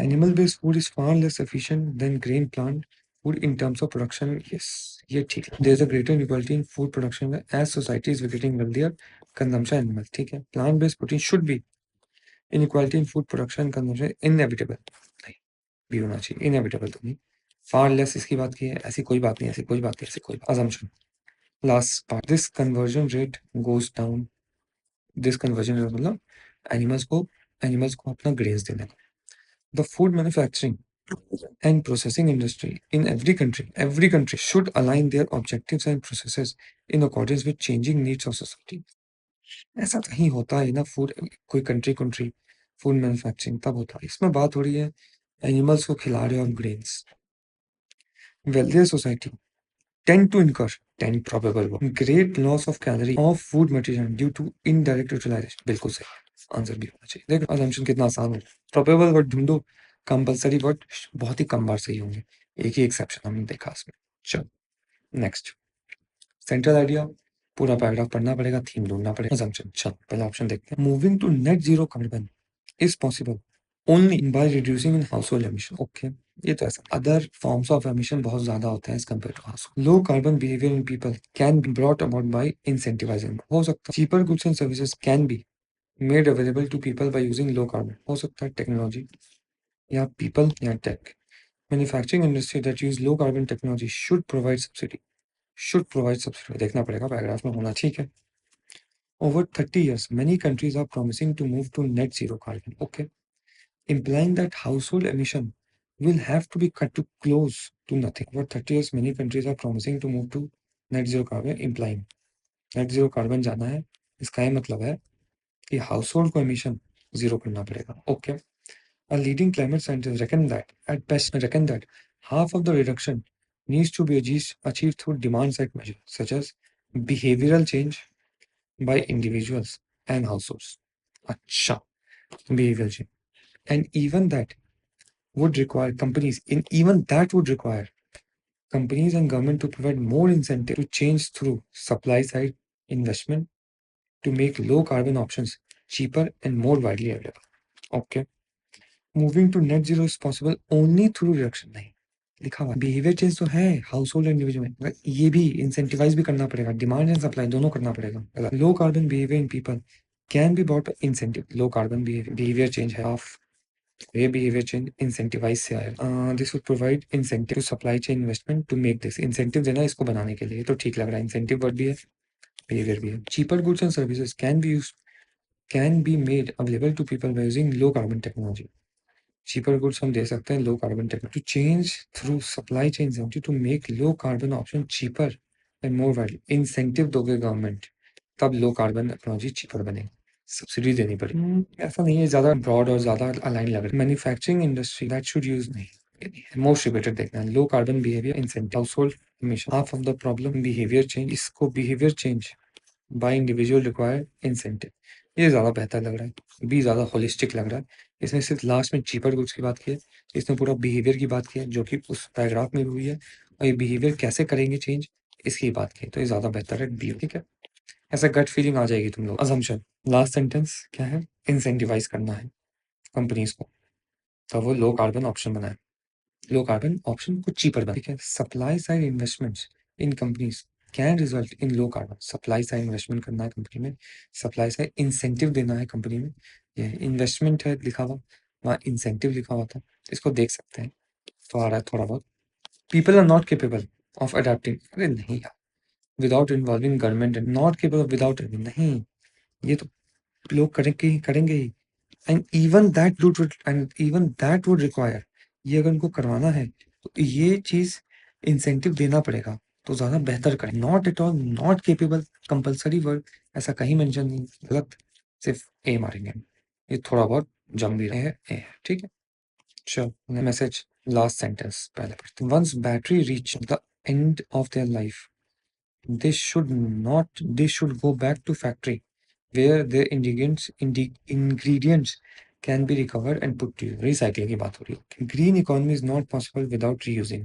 Animal based food is far less efficient than grain plant food in terms of production. Yes, ये ठीक है. There is a greater inequality in food production as society is getting wealthier. Consumption animal, ठीक है. Plant based protein should be. Inequality in food production and consumption inevitable. नहीं भी होना चाहिए, inevitable तो नहीं. Far less इसकी बात की है, ऐसी कोई बात नहीं, ऐसी कोई बात नहीं, ऐसी कोई assumption. Last part, this conversion rate goes down. This conversion rate मतलब animals को अपना grains देने का. The food manufacturing and processing industry in every country should align their objectives and processes in accordance with changing needs of society. ऐसा नहीं होता है ना. फूड कोई कंट्री फूड मैन्युफैक्चरिंग तब होता है. इसमें बात हो रही है एनिमल्स को खिला रहे हो आप grains. Wealthier society tend to incur probable great loss of calorie of food material due to indirect utilization. बिल्कुल सही आंसर भी होना चाहिए. देखो assumption कितना आसान है. probable वर्ड ढूंढो, कंपलसरी वर्ड बहुत ही कम बार सही होंगे. एक ही एक्सेप्शन हमने देखा इसमें. चलो नेक्स्ट, सेंट्रल आइडिया पूरा पैराग्राफ पढ़ना पड़ेगा, थीम ढूंढना पड़ेगा. assumption. चलो पहला ऑप्शन देखते हैं. Moving to net zero carbon is possible only by reducing in household emission. Okay, ये तो ऐसा अदर फॉर्म्स ऑफ एमिशन बहुत ज़्यादा होते हैं as compare to household. Low carbon behaviour in people can be brought about by incentivizing. हो सकता है cheaper goods and services can be made available to people by using low carbon. हो सकता है टेक्नोलॉजी या पीपल या tech. Manufacturing industry that use low carbon technology should provide subsidy. Should provide subsidy देखना पड़ेगा, पैराग्राफ में होना ठीक है। Over 30 years, many countries are promising to move to net zero carbon. Okay, implying that household emission will have to be cut to close to nothing. Over 30 years, many countries are promising to move to net zero carbon, implying net zero carbon जाना है। इसका ये मतलब है कि household को emission zero करना पड़ेगा। Okay, a leading climate scientist reckon that half of the reduction needs to be achieved through demand side measures such as behavioral change by individuals and households. अच्छा, behavioral change. And even that would require companies and government to provide more incentive to change through supply side investment to make low carbon options cheaper and more widely available. Okay. Moving to net zero is possible only through reduction। नहीं लिखा हुआ behaviour change तो है house hold individual में, मगर ये भी incentivise भी करना पड़ेगा, डिमांड एंड सप्लाई दोनों करना पड़ेगा। Low carbon behaviour in people can be bought incentive. Low carbon behaviour change है ऑफ ये बिहेवियर चेंज इंसेंटिवाइज से आएगा। This would provide incentive to supply chain investment to make this. Incentive देना इसको बनाने के लिए, तो ठीक लग रहा है। इंसेंटिव वर्ड भी है, बिहेवियर भी है। Cheaper goods and services can be made available to people by using low carbon technology. Cheaper goods हम दे सकते हैं low carbon technology to change through supply chain incentive to make low carbon option cheaper and more widely. Incentive दोगे government तब low carbon technology cheaper बनेगी, subsidy देनी पड़ेगी। ऐसा नहीं है, ज्यादा ब्रॉड और ज्यादा अलाइन लग रहा है। Manufacturing industry that should use नहीं, मोस्ट रिपीटेड देखना है। Low carbon behaviour incentive household emission half of the problem behaviour change. इसको behaviour change by individual require incentive, ये ज़्यादा बेहतर लग रहा है, बी ज़्यादा होलिस्टिक लग रहा है। इसमें सिर्फ लास्ट में चीपर गुड्स की बात की है, इसने पूरा बिहेवियर की बात की है जो कि उस पैराग्राफ में भी हुई है, और ये बिहेवियर कैसे करेंगे चेंज इसकी बात की है, तो ये ज़्यादा बेहतर है बी। ठीक है, ऐसा गट फीलिंग आ जाएगी तुम लोग। अजम्पशन लास्ट सेंटेंस क्या है, इंसेंटिवाइज करना है कंपनीज को, तो वो लो कार्बन ऑप्शन बनाए, लो कार्बन ऑप्शन को चीपर बना। ठीक है, supply side investments in companies can result in low carbon. Supply side investment करना है कंपनी में, सप्लाई साइड इंसेंटिव देना है कंपनी में। ये इन्वेस्टमेंट है लिखा हुआ, वहाँ इंसेंटिव लिखा हुआ था, इसको देख सकते हैं, तो आ रहा है थोड़ा बहुत। People are not capable of adapting, अरे नहीं यार, without involving government, not capable without, नहीं, ये तो लोग करेंगे ही। And even that would require, ये अगर उनको करवाना है तो ये चीज इंसेंटिव देना पड़ेगा, तो ज्यादा बेहतर करें। Not at all, not capable, compulsory word ऐसा कहीं मेंशन नहीं, गलत, सिर्फ ए मारेंगे हम। ये थोड़ा बहुत जम भी रहे हैं ए, ठीक है। चलो मैसेज लास्ट सेंटेंस पहले पढ़ते हैं। Once battery reach the end of their life they should go back to factory where their ingredients can be recovered and put to use। Recycling की बात हो रही है। Green economy is not possible without reusing।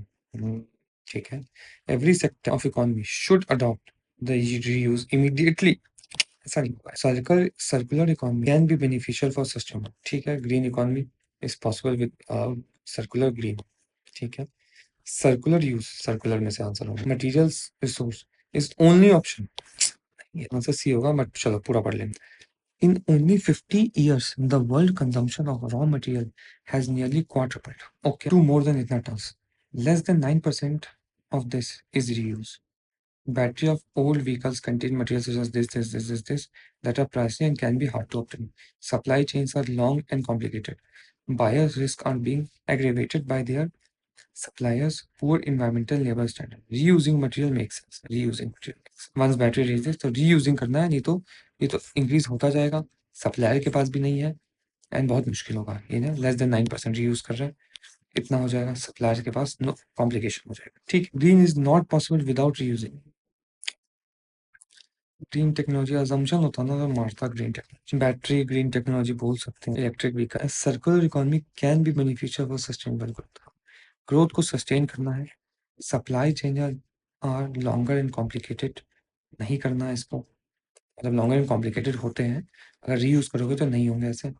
ठीक है, every sector of economy should adopt the reuse immediately। ऐसा नहीं होगा। Circular economy can be beneficial for sustainable। ठीक है, green economy is possible with circular green। ठीक है, सर्कुलर यूज, सर्कुलर में से आंसर होगा। Materials resource is only option, ये आंसर सी होगा, बट चलो पूरा पढ़ लेंगे। In only 50 years, the world consumption of raw material has nearly quadrupled. Okay, to more than इतना tons. Less than 9% of this is reuse. Battery of old vehicles contain materials such as this that are pricey and can be hard to obtain. Supply chains are long and complicated. Buyers' risk are being aggravated by their suppliers poor environmental labor standard। reusing material makes sense, reusing material makes sense। once battery reaches तो reusing करना है, नहीं तो ये तो increase होता जाएगा, supplier के पास भी नहीं है एंड बहुत मुश्किल होगा। ये ना लेस देन 9% रीयूज कर रहे हैं, इतना हो जाएगा, सप्लायर के पास नो कॉम्प्लिकेशन हो जाएगा। ठीक, green is not possible without reusing. Green technology assumption होता ना तो मारता green technology. Battery green technology बोल सकते हैं, electric vehicle. Circular economy can be beneficial for sustainable growth. Growth को सस्टेन करना है, supply chain are longer and complicated, नहीं करना है इसको, मतलब लॉन्गर एंड कॉम्प्लिकेटेड होते हैं, अगर रीयूज करोगे तो नहीं होंगे ऐसे।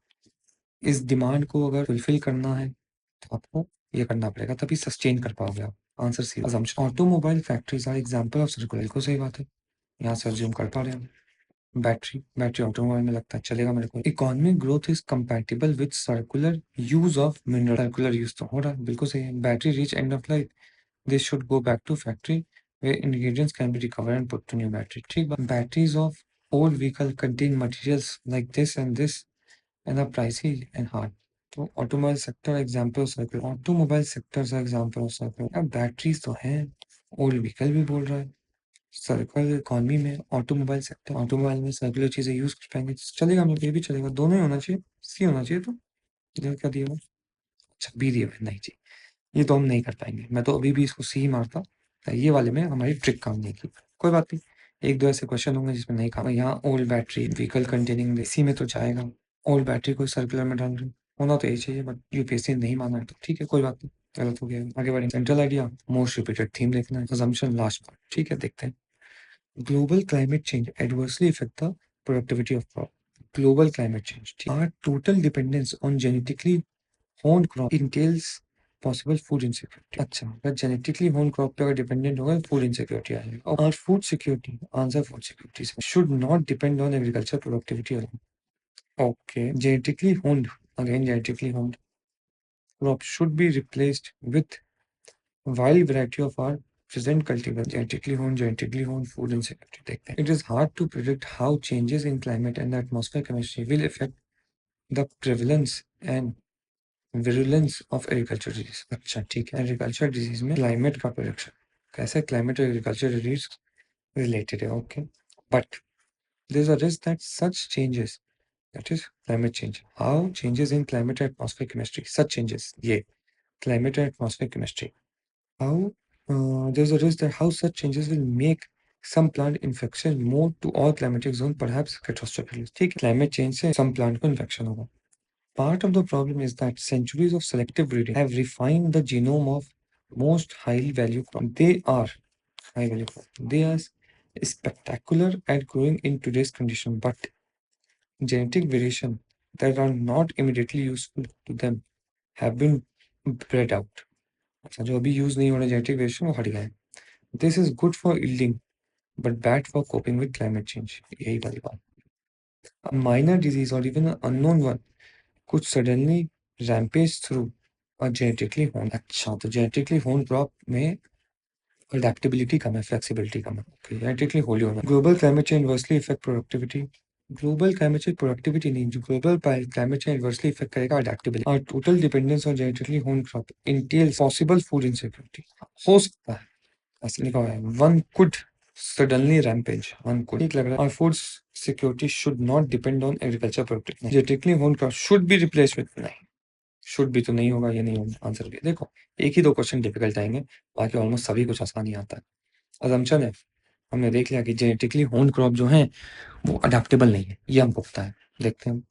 इस डिमांड को अगर फुलफिल करना है तो आपको ये करना पड़ेगा तभी सस्टेन कर पाओगे आप। Answer C assumption. Automobile factories are example of circular. बिल्कुल सही बात है, यहाँ से अज्यूम कर पा रहे हैं हम। बैटरी ऑटोमोबाइल में लगता है, चलेगा मेरे को। Economic growth is compatible with circular use of mineral. Circular use तो हो रहा है, बिल्कुल सही है। Battery reach end of life, this should go back to factory where ingredients can be recovered and put to new battery। ठीक बात। Batteries of old vehicle contain materials like this and are pricey and hard। तो automobile sector example of circular. Automobile sector का example of circular. अब batteries तो हैं, old vehicle भी बोल रहा है, सर्कुलर इकोनॉमी में ऑटोमोबाइल सेक्टर, ऑटोमोबाइल में सर्कुलर चीजें यूज कर पाएंगे, चलेगा मेरे को, ये भी चलेगा, दोनों ही होना चाहिए। सी होना चाहिए। तो इधर क्या दिया हुआ? अच्छा बी दिया हुआ है, नहीं जी, ये तो हम नहीं कर पाएंगे। मैं तो अभी भी इसको सी ही मारता, ये वाले में हमारी ट्रिक काम नहीं की। कोई बात नहीं, एक दो ऐसे क्वेश्चन होंगे जिसमें नहीं काम। यहाँ ओल्ड बैटरी व्हीकल कंटेनिंग, इसी में तो जाएगा। ओल्ड बैटरी को सर्कुलर में डाल रहे होना तो यही चाहिए, बट यूपीएससी ने नहीं माना है, तो ठीक है कोई बात नहीं, गलत हो गया। आगे बढ़ेंगे। Central idea, most repeated theme लिखना है, assumption लास्ट पार्ट। ठीक है, देखते हैं। Global climate change adversely affect the productivity of crop। Global climate change, our total dependence on genetically honed crop entails possible food insecurity। अच्छा, अगर genetically honed crop पे अगर dependent होगा तो food insecurity आ जाएगा। Our food security, answer food security should not depend on agriculture productivity alone। Okay, genetically honed, again genetically honed crop should be replaced with wild variety of our present cultivar। genetically honed food insecurity देखते हैं। It is hard to predict how changes in climate and the atmosphere chemistry will affect the prevalence and virulence of agriculture disease। अच्छा ठीक है, agriculture disease में climate का production कैसे, climate और agriculture disease related है। Okay, but there is a risk that such changes, that is climate change, how changes in climate and atmosphere chemistry, such changes, ये climate and atmosphere chemistry, how there's a risk that how such changes will make some plant infection more to all climatic zone, perhaps catastrophically। ठीक है, climate change से some plant को infection होगा। Part of the problem is that centuries of selective breeding have refined the genome of most high value crops। They are high value crops, they are spectacular at growing in today's condition, but genetic variation that are not immediately useful to them have been bred out। अच्छा, जो अभी use नहीं हो रहे genetic variation वो हट गए। This is good for yielding but bad for coping with climate change, यही वाली बात। A minor disease or even an unknown one could suddenly rampage through a genetically honed। अच्छा, तो genetically honed crop में adaptability कम है, flexibility कम है। Okay, genetically wholly होना। Global climate change adversely affect productivity। Global climate change productivity नहीं, जो global climate change adversely effect करेगा adaptability. और total dependence on genetically honed crop entails possible food insecurity. हो सकता है, ऐसे लिखा हुआ है, one could suddenly rampage, one could, ठीक लग रहा है। और food security should not depend on agriculture product. Genetically honed crop should be replace with, नहीं, शुड भी तो नहीं होगा, ये नहीं होगा, आंसर भी। देखो, एक ही दो क्वेश्चन डिफिकल्ट आएंगे, बाकी ऑलमोस्ट सभी कुछ आसान ही आता है। असम्पशन है, हमने देख लिया कि जेनेटिकली होन क्रॉप जो है वो अडेप्टेबल नहीं है, ये हमको पता है। देखते हैं,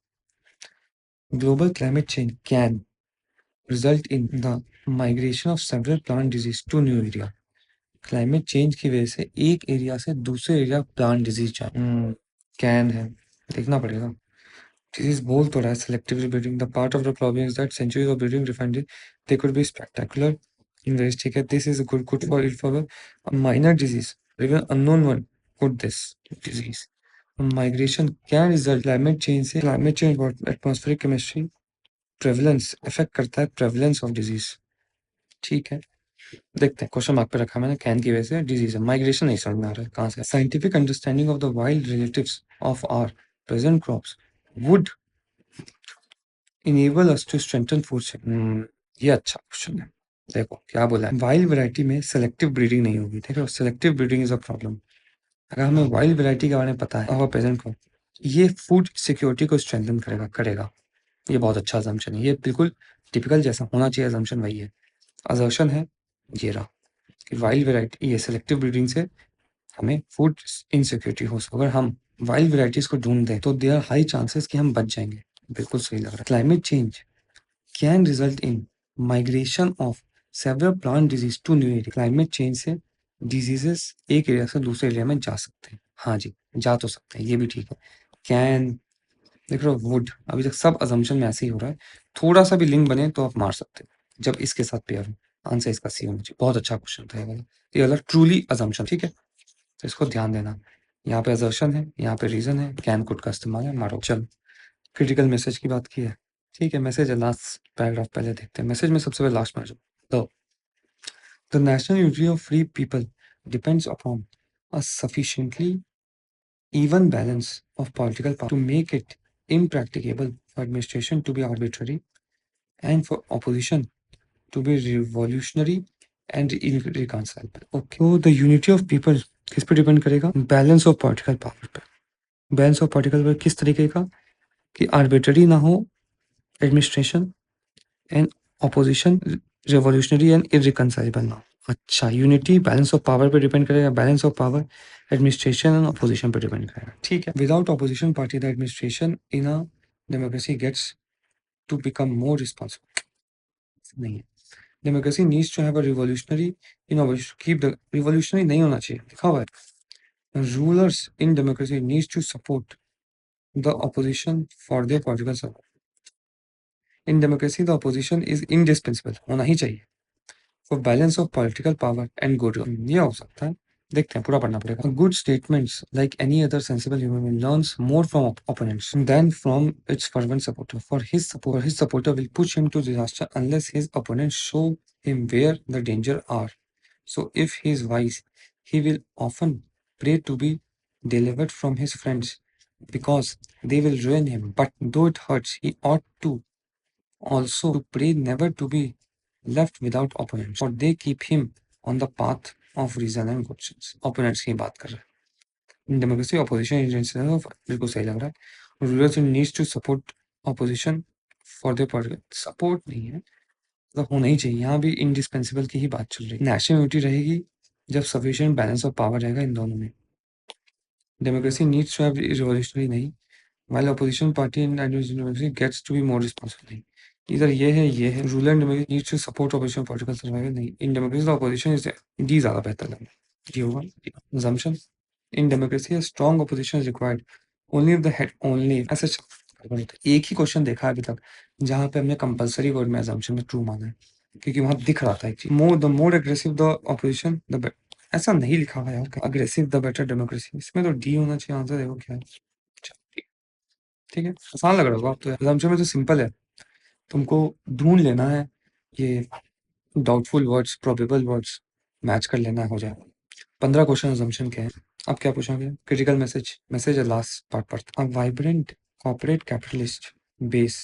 global climate change can result in the migration of several plant disease to new area. Climate change की वजह से एक एरिया से दूसरे एरिया प्लांट डिजीज जाए, कैन है, देखना पड़ेगा। डिजीज बोल तो रहा है selective breeding. The part of the problem is that centuries of breeding refined they could be spectacular in ways. ठीक है, this is good for it for a minor disease, even unknown one could this disease. Migration क्या result climate change से, climate change atmospheric chemistry prevalence effect करता है, prevalence of disease. ठीक है, देखते हैं, क्वेश्चन मार्क पे रखा मैंने, कैन की वजह से डिजीज है, माइग्रेशन नहीं समझ में आ रहा है कहाँ से। Scientific understanding of the wild relatives of our present crops would enable us to strengthen food chain. ये अच्छा क्वेश्चन है। देखो क्या बोला है, वाइल्ड वैरायटी में सेलेक्टिव ब्रीडिंग नहीं होगी। देखो, selective breeding is a problem. अगर हमें वाइल्ड वैरायटी के बारे में पता है और प्रेजेंट क्रॉप, ये फूड सिक्योरिटी को स्ट्रेंथन करेगा। ये बहुत अच्छा assumption है, ये बिल्कुल टिपिकल जैसा होना चाहिए assumption, वही है। assertion है ये रहा कि वाइल्ड वैरायटी, ये सेलेक्टिव ब्रीडिंग से हमें फूड इनसिक्योरिटी हो सकती। अगर हम वाइल्ड वैरायटीज को ढूंढ दें तो देयर आर हाई चांसेस कि हम बच जाएंगे। बिल्कुल सही लग रहा है। Climate change can result in migration of several plant disease to new area. Climate change से डिजीजेस एक एरिया से दूसरे एरिया में जा सकते हैं। हाँ जी, जा तो सकते हैं, ये भी ठीक है। कैन, देख रहे हो, वुड, अभी तक सब असम्पशन में ऐसे ही हो रहा है, थोड़ा सा भी लिंक बने तो आप मार सकते हो। जब इसके साथ पेयर हो। आंसर इसका सी होना चाहिए। बहुत अच्छा क्वेश्चन था ये वाला। ये वाला ट्रूली अजम्पशन, ठीक है? तो इसको ध्यान देना। यहाँ पे असर्शन है, यहाँ पे रीजन है, कैन कुड का इस्तेमाल है, मारो। चलो, क्रिटिकल मैसेज की बात की है, ठीक है? मैसेज है, लास्ट पैराग्राफ पहले देखते हैं। मैसेज में सबसे पहले लास्ट में तो the national unity of free people depends upon a sufficiently even balance of political power to make it impracticable for administration to be arbitrary and for opposition to be revolutionary and irreconcilable. Okay. So the unity of people किस पे depend करेगा? Balance of political power पे। Balance of political power किस तरीके का? कि arbitrary ना हो administration and opposition revolutionary and irreconcilable ना हो। अच्छा, यूनिटी बैलेंस ऑफ पावर पे डिपेंड करेगा। Balance of power administration and opposition पे डिपेंड करेगा, ठीक है? Without opposition party the administration in a democracy gets to become more responsible. नहीं है। Democracy needs to have a revolutionary innovation. Keep the revolutionary नहीं होना चाहिए, लिखा हुआ है। Rulers in democracy needs to support the opposition for their political support. In democracy the opposition is indispensable, होना ही चाहिए for balance of political power and good. ये हो सकता है, देखते हैं, पूरा पढ़ना पड़ेगा। Good statements like any other sensible human being learns more from opponents than from its fervent supporter. For his supporter will push him to disaster unless his opponents show him where the danger are. So if he is wise, he will often pray to be delivered from his friends because they will ruin him. But though it hurts, he ought to also to pray never to be left without opponents, for they keep him on the path of reason and good sense. Opponents की बात कर रहे हैं। Democracy opposition बिल्कुल सही लग रहा है। Rulers needs to support opposition for their political support नहीं है, मतलब होना ही चाहिए। यहाँ भी इंडिस्पेंसिबल की ही बात चल रही है। नेशनल यूनिटी रहेगी जब सफिशिएंट बैलेंस ऑफ पावर रहेगा इन दोनों में। Democracy needs to have revolutionary नहीं, while opposition party in democracy gets to be more responsible नहीं। इधर ये है ruler and democracy needs to support opposition political survival नहीं। In democracy the opposition is the ज्यादा बेहतर लग रहा है। ये होगा assumption in democracy a strong opposition is required only if the head only ऐसा एक ही क्वेश्चन देखा है अभी तक जहां पे हमने कंपलसरी वर्ड में assumption में ट्रू माना है, क्योंकि वहां दिख रहा था एक चीज। More aggressive the opposition the better. ऐसा नहीं लिखा हुआ यार, अग्रेसिव द बेटर डेमोक्रेसी, इसमें तो डी होना चाहिए। आंसर देखो क्या है। ठीक है, आसान लग रहा होगा आपको। assumption में तो सिंपल है, तुमको ढूंढ लेना है ये doubtful words probable words match कर लेना है, हो जाए। 15 क्वेश्चन assumption के हैं। अब क्या पूछोगे? क्रिटिकल मैसेज है, लास्ट पार्ट पर। अ vibrant corporate capitalist base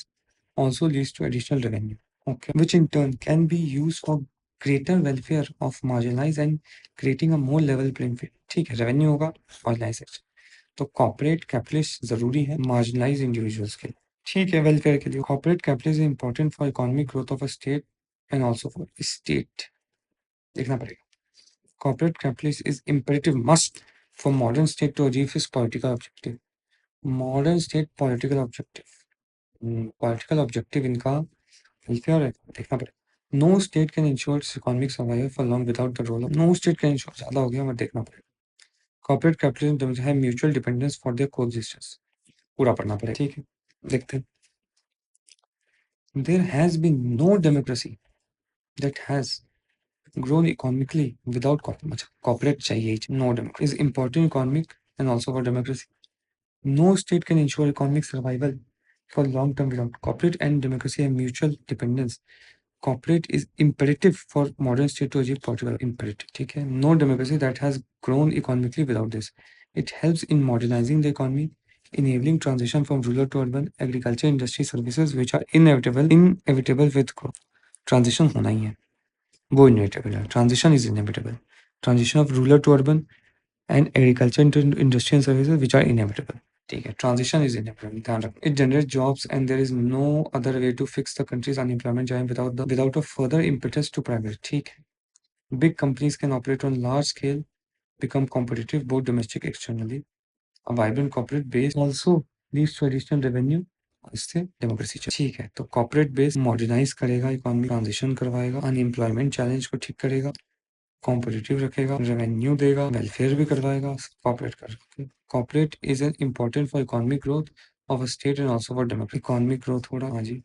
also leads to additional revenue, okay, which in turn can be used for greater welfare of marginalized and creating a more level playing field। ठीक है, revenue होगा marginalized, तो corporate capitalist जरूरी है marginalise individuals के लिए, ठीक है, वेलफेयर के लिए। Corporate capitalist is important for economic growth of a state and also for state, देखना पड़ेगा। Corporate capitalist is imperative must for modern state to achieve his political objective. Modern state political objective इनका welfare है, देखना पड़ेगा। No state can ensure economic survival for long without the role of no state can ensure, ज्यादा हो गया, मैं देखना पड़ेगा। कॉर्पोरेट कैपिटलिज्म है mutual dependence for their coexistence, पूरा पढ़ना पड़ेगा, ठीक है, देखते हैं। There has been no democracy that has grown economically without corporate। Corporate चाहिए, no democracy is important economic and also for democracy. No state can ensure economic survival for long term without corporate and democracy have mutual dependence. Corporate is imperative for modern state to achieve political imperative, ठीक है। No democracy that has grown economically without this. It helps in modernizing the economy, enabling transition from rural to urban, agriculture, industry, services, which are inevitable with growth. Transition होना ही है, वो inevitable है। Transition is inevitable. Transition of rural to urban and agriculture into industry and services, which are inevitable. ठीक है, transition is inevitable, ध्यान रखो। It generate jobs and there is no other way to fix the countries unemployment जाए without a further impetus to private, ठीक है। Big companies can operate on large scale, become competitive both domestic externally. A vibrant corporate base also leads to additional revenue, इससे democracy ठीक है। तो corporate base modernise करेगा, economy transition करवाएगा, unemployment challenge को ठीक करेगा, कॉम्पिटिटिव रखेगा, रेवेन्यू देगा, वेलफेयर भी करवाएगा, कॉर्पोरेट कर। Corporate is an important for economic growth of a state and also for democracy. Economic growth हो रहा, हाँ जी,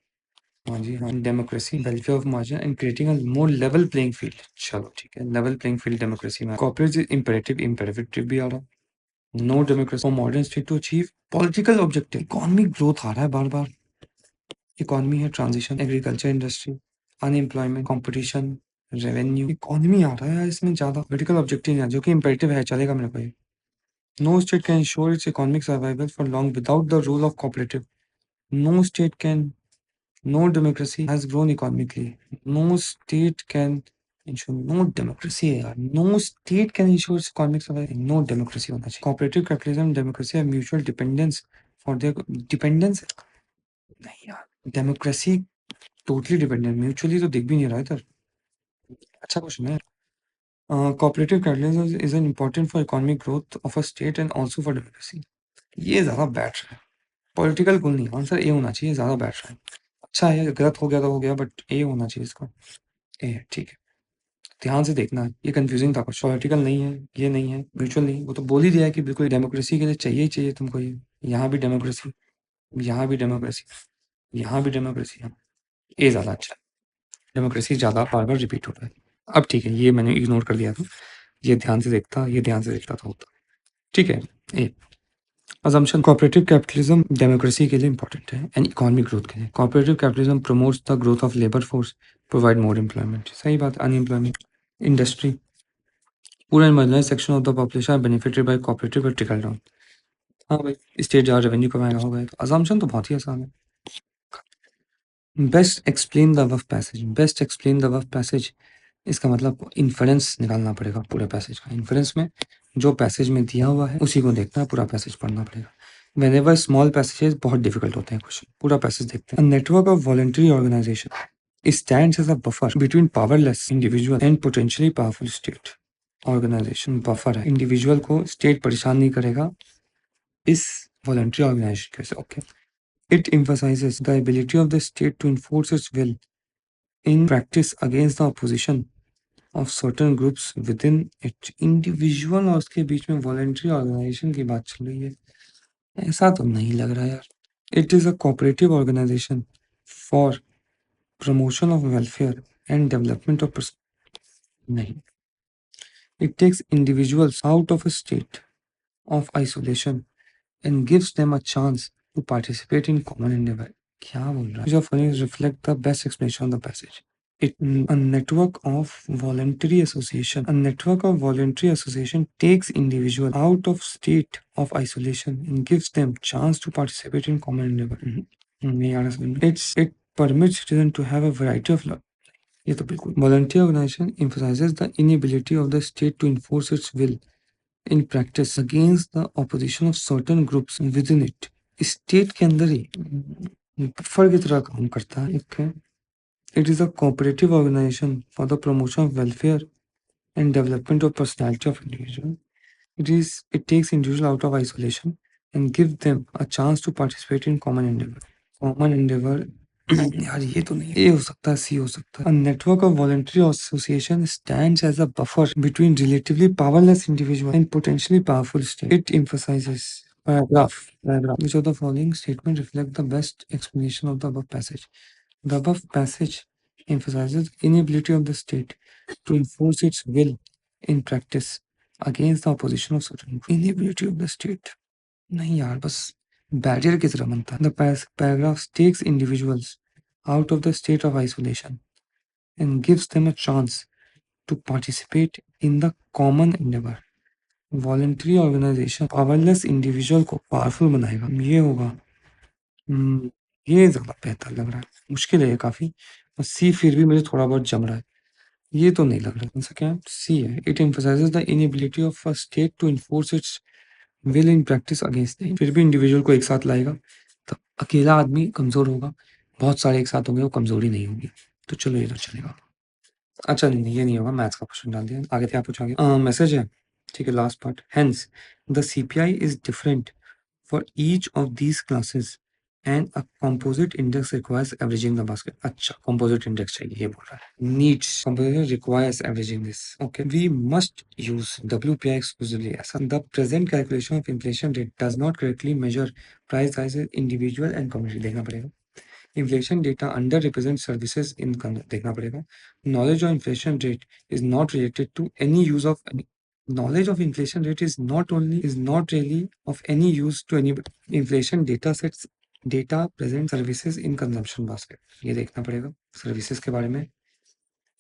हाँ जी, हाँ, democracy, welfare of margin and creating a more level playing field. चलो ठीक है, लेवल प्लेइंग फील्ड डेमोक्रेसी में। कॉर्पोरेट इम्पेरेटिव, इम्पेरेटिव भी आ रहा है। No democracy for modern state to achieve political objective. Economic growth आ रहा है बार बार। इकोनॉमी है, transition, agriculture industry, unemployment, competition, revenue. Economy आ रहा है इसमें ज्यादा, पॉलिटिकल ऑब्जेक्टिव नहीं, जो कि इम्पेरेटिव है, चलेगा मेरे को ये। No state can ensure its economic survival for long without the rule of cooperative. No state can, no democracy has grown economically. No state can ensure, no democracy है यार, no state can ensure its economic survival. No democracy होना चाहिए. Cooperative capitalism, democracy have mutual dependence for their dependence. नहीं यार, democracy totally dependent, mutually तो दिख भी नहीं रहा इधर। अच्छा क्वेश्चन है। Cooperative capitalism is an important for economic growth of a state and also for democracy. ये ज्यादा बैठ रहा है, पॉलिटिकल गोल नहीं, आंसर ए होना चाहिए, ज्यादा बैठ रहा है। अच्छा है, गलत हो गया तो हो गया, बट ए होना चाहिए इसका। ए है, ठीक है। ध्यान से देखना, ये कंफ्यूजिंग था कुछ, पॉलिटिकल नहीं है, ये नहीं है, म्यूचुअल नहीं, वो तो बोल ही दिया है कि बिल्कुल डेमोक्रेसी के लिए चाहिए ही चाहिए तुमको ये। यहाँ भी डेमोक्रेसी, यहाँ भी डेमोक्रेसी, यहाँ भी डेमोक्रेसी। ए ज्यादा अच्छा है, डेमोक्रेसी ज्यादा बार बार रिपीट हो रहा है। अब ठीक है, ये मैंने इग्नोर कर दिया था, ये ध्यान से देखता, ये ध्यान से देखता तो होता। ठीक है। ए assumption, cooperative capitalism डेमोक्रेसी के लिए इंपॉर्टेंट है एंड इकोनॉमिक ग्रोथ के लिए। cooperative capitalism promotes the growth of labor force, provide more employment। सही बात, अनएम्प्लॉयमेंट, इंडस्ट्री, पूरा marginalized section of the population are benefited by cooperative और ट्रिकल डाउन। हाँ भाई, स्टेट जहाँ रेवेन्यू कमाएगा होगा, तो assumption तो बहुत ही आसान है। Best explain the above passage, best explain the above passage, इसका मतलब इन्फरेंस निकालना पड़ेगा पूरे पैसेज का। इन्फरेंस में जो पैसेज में दिया हुआ है उसी को देखना है, पूरा पैसेज पढ़ना पड़ेगा। Whenever small passages बहुत डिफिकल्ट होते हैं क्वेश्चन, पूरा पैसेज देखते हैं। A network of voluntary organization stands as a buffer between powerless individual and potentially powerful state। Organization buffer है, इंडिविजुअल को स्टेट परेशान नहीं करेगा इस वॉलंटरी ऑर्गेनाइजेशन के। Okay. It emphasizes the ability of the state to enforce its will in practice against the opposition of certain groups within it। Individual और उसके बीच में वॉलंटरी ऑर्गेनाइजेशन की बात चल रही है, ऐसा तो नहीं लग रहा यार। It is a cooperative organization for promotion of welfare and development of नहीं। It takes individuals out of a state of isolation and gives them a chance to participate in common endeavor। क्या बोल रहा है? Use of phonics reflect the best explanation of the passage। A network of voluntary association, a network of voluntary association takes individual out of state of isolation and gives them chance to participate in common endeavor। नहीं आ रहा समझ में। It permits citizens to have a variety of ये तो बिल्कुल। Voluntary organization emphasizes the inability of the state to enforce its will in practice against the opposition of certain groups within it। State के अंदर ही buffer की तरह काम करता है। Okay। It is a cooperative organization for the promotion of welfare and development of personality of individual। It takes individual out of isolation and gives them a chance to participate in common endeavor। Common endeavor यार ये तो नहीं, ए हो सकता है, सी हो सकता है। A network of voluntary association stands as a buffer between relatively powerless individual and potentially powerful state। It emphasizes paragraph which of the following statement reflect the best explanation of the above passage। The above passage emphasizes inability of the state to enforce its will in practice against the opposition of certain inability of the state। नहीं यार, बस barrier की तरह बनता है। The paragraph takes individuals out of the state of isolation and gives them a chance to participate in the common endeavor। Voluntary organization powerless individual को powerful बनाएगा, ये होगा। ये ज्यादा बेहतर लग रहा है, मुश्किल है ये काफी। सी फिर भी मुझे थोड़ा बहुत जम रहा है, ये तो नहीं लग रहा। कौन सा क्या है? सी है। It emphasizes the inability of a state to enforce its will in practice against. फिर भी इंडिविजुअल को एक साथ लाएगा, तो अकेला आदमी कमजोर होगा, बहुत सारे एक साथ होंगे, वो कमजोरी नहीं होगी। तो चलो ये तो चलेगा। अच्छा नहीं, ये नहीं होगा, मैथ्स का क्वेश्चन डाल दिया। आगे क्या पूछा गया? मैसेज है, ठीक है, last part. Hence the CPI is different for each of these classes and a composite index requires averaging the basket. अच्छा, कंपोजिट इंडेक्स चाहिए, ये बोल रहा है। Needs composite requires averaging this. Okay. We must use WPI exclusively. ऐसा the present calculation of inflation rate does not correctly measure price rise individual and community. देखना पड़ेगा inflation data under represent services इन देखना पड़ेगा। Knowledge of inflation rate is not related to any use of knowledge of inflation rate is not really of any use to any inflation data sets data present services in consumption basket ये देखना पड़ेगा services के बारे में।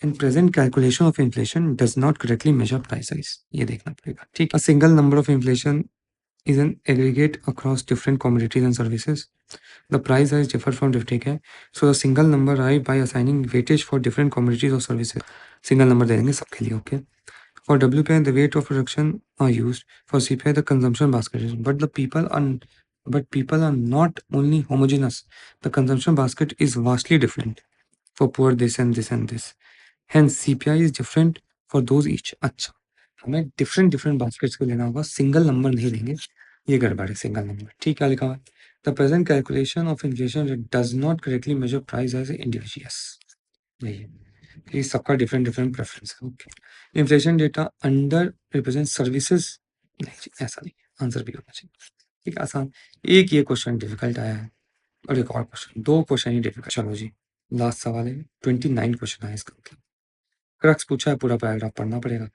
and present calculation of inflation does not correctly measure price rise ये देखना पड़ेगा ठीक। a single number of inflation is an aggregate across different commodities and services. The price rise differ from different है so the single number arrived by assigning weightage for different commodities or services single number दे देंगे सबके लिए okay। For WPI, the weight of production are used. For CPI, the consumption basket is. But people are not only homogeneous. The consumption basket is vastly different for poor this and this and this. Hence, CPI is different for those each. अच्छा, हमें different baskets को लेना होगा. Single number नहीं लेंगे. ये गड़बड़ है single number. ठीक है लिखा हुआ है. The present calculation of inflation rate does not correctly measure price as individuals. यही है. ये सबका different preference है. Okay. Inflation data under represent services नहीं ऐसा नहीं आंसर भी होना चाहिए ठीक आसान। एक ये क्वेश्चन डिफिकल्ट आया है और एक और क्वेश्चन 2 क्वेश्चन ही डिफिकल्ट। चलो जी लास्ट सवाल है 29 क्वेश्चन है इसका मतलब क्रक्स पूछा है पूरा पैराग्राफ पढ़ना पड़ेगा।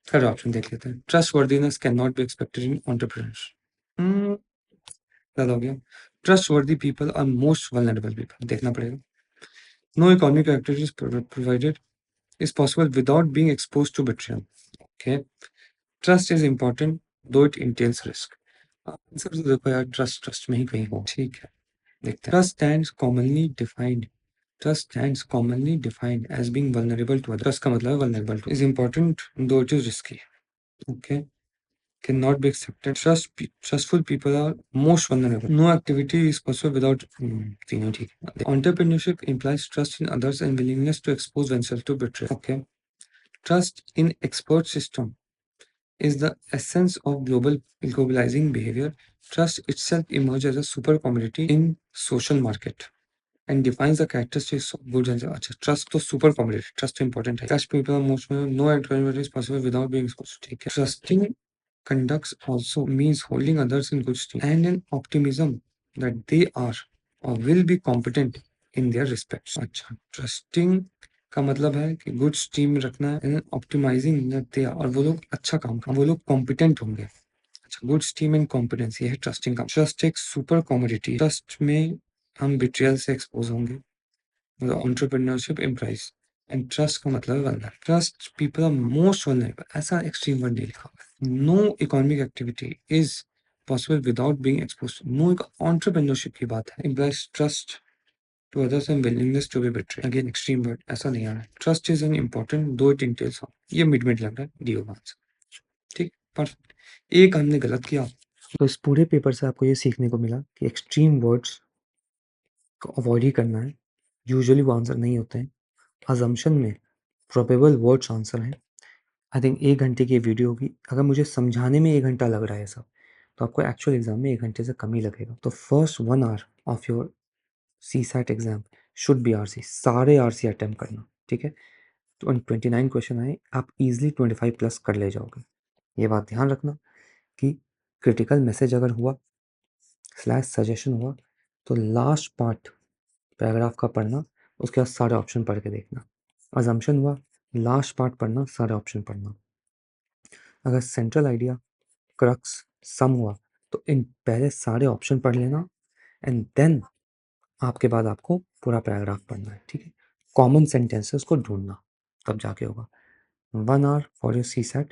थर्ड ऑप्शन देख लेते हैं trustworthiness can not be expected in entrepreneurship ज़्यादा हो गया। Trustworthy people are most vulnerable people देखना पड़ेगा। No economic activities provided is possible without being exposed to betrayal. Okay, trust is important though it entails risk. Answer तो देखो यार trust में ही कहीं हो ठीक है देखते हैं। Trust stands commonly defined as being vulnerable to others. Trust का मतलब है vulnerable to is important though it is risky. Okay, cannot be accepted. Trustful people are most vulnerable. No activity is possible without तीनों ठीक है। Entrepreneurship implies trust in others and willingness to expose oneself to betrayal. Okay, trust in expert system is the essence of globalizing behavior. Trust itself emerges as a super commodity in social market and defines the characteristics of goods and अच्छा trust तो super commodity trust तो important है। Trust people are most no encouragement is possible without being exposed ठीक है। Trusting conducts also means holding others in good esteem and an optimism that they are or will be competent in their respects। अच्छा trusting का मतलब है कि good steam रखना है optimising that they और वो लोग अच्छा काम कर वो लोग कॉम्पिटेंट होंगे। अच्छा गुड स्टीम एंड कॉम्पिटेंस ये है ट्रस्टिंग का। ट्रस्ट एक सुपर कमोडिटी ट्रस्ट में हम बिट्रियल से एक्सपोज होंगे मतलब एंटरप्रेन्योरशिप एम्प्राइज एंड ट्रस्ट का मतलब है vulnerable. Trust people are most vulnerable ऐसा एक्सट्रीम वर्ड नहीं लिखा हुआ है। No economic activity is possible without being expose. No एक एंटरप्रेन्योरशिप की बात है। Employees trust to others and willingness to be betrayed. Again, extreme word ऐसा नहीं आ रहा है। Trust is an important though it entails harm. ये मिड लग रहा है डी होगा आंसर ठीक परफेक्ट। एक हमने गलत किया तो इस पूरे पेपर से आपको ये सीखने को मिला कि एक्सट्रीम वर्ड्स को अवॉइड ही करना है। यूजुअली वो आंसर नहीं होते हैं। अजम्पशन में प्रोबेबल वर्ड्स आंसर हैं। आई थिंक 1 घंटे की वीडियो होगी। अगर मुझे समझाने में 1 घंटा लग रहा है सब तो आपको एक्चुअल एग्जाम में 1 घंटे से कम ही लगेगा। तो first 1 hour of your CSAT exam should be RC सारे आरसी अटेम्प्ट करना ठीक है। तो 29 क्वेश्चन आए आप इजीली 25 प्लस कर ले जाओगे। ये बात ध्यान रखना कि क्रिटिकल मैसेज अगर हुआ स्लैश सजेशन हुआ तो लास्ट पार्ट पैराग्राफ का पढ़ना उसके बाद सारे ऑप्शन पढ़ के देखना। अजम्पशन हुआ लास्ट पार्ट पढ़ना सारे ऑप्शन पढ़ना। अगर सेंट्रल आइडिया क्रक्स सम हुआ तो इन पहले सारे ऑप्शन पढ़ लेना एंड देन आपके बाद आपको पूरा पैराग्राफ पढ़ना है ठीक है। कॉमन सेंटेंसेस को ढूंढना तब जाके होगा। 1 hour for your CSAT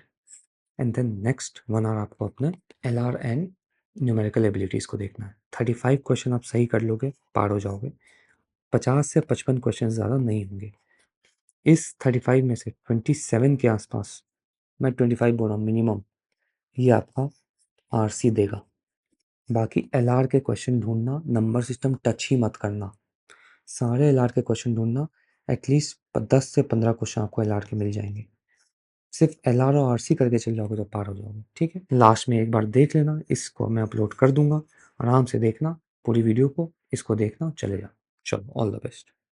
and then next 1 hour आपको अपने LR एंड न्यूमेरिकल एबिलिटीज़ को देखना है। 35 क्वेश्चन आप सही कर लोगे पार हो जाओगे। 50 से 55 क्वेश्चन ज़्यादा नहीं होंगे। इस 35 में से 27 के आसपास मैं 25 बोल रहा हूँ मिनिमम ये आपका RC देगा। बाकी LR के क्वेश्चन ढूंढना नंबर सिस्टम टच ही मत करना। सारे LR के क्वेश्चन ढूंढना एटलीस्ट 10 से 15 क्वेश्चन आपको LR के मिल जाएंगे। सिर्फ LR और RC करके चल जाओगे तो पार हो जाओगे ठीक है। लास्ट में एक बार देख लेना इसको मैं अपलोड कर दूंगा आराम से देखना पूरी वीडियो को इसको देखना चले जाओ। चलो ऑल द बेस्ट।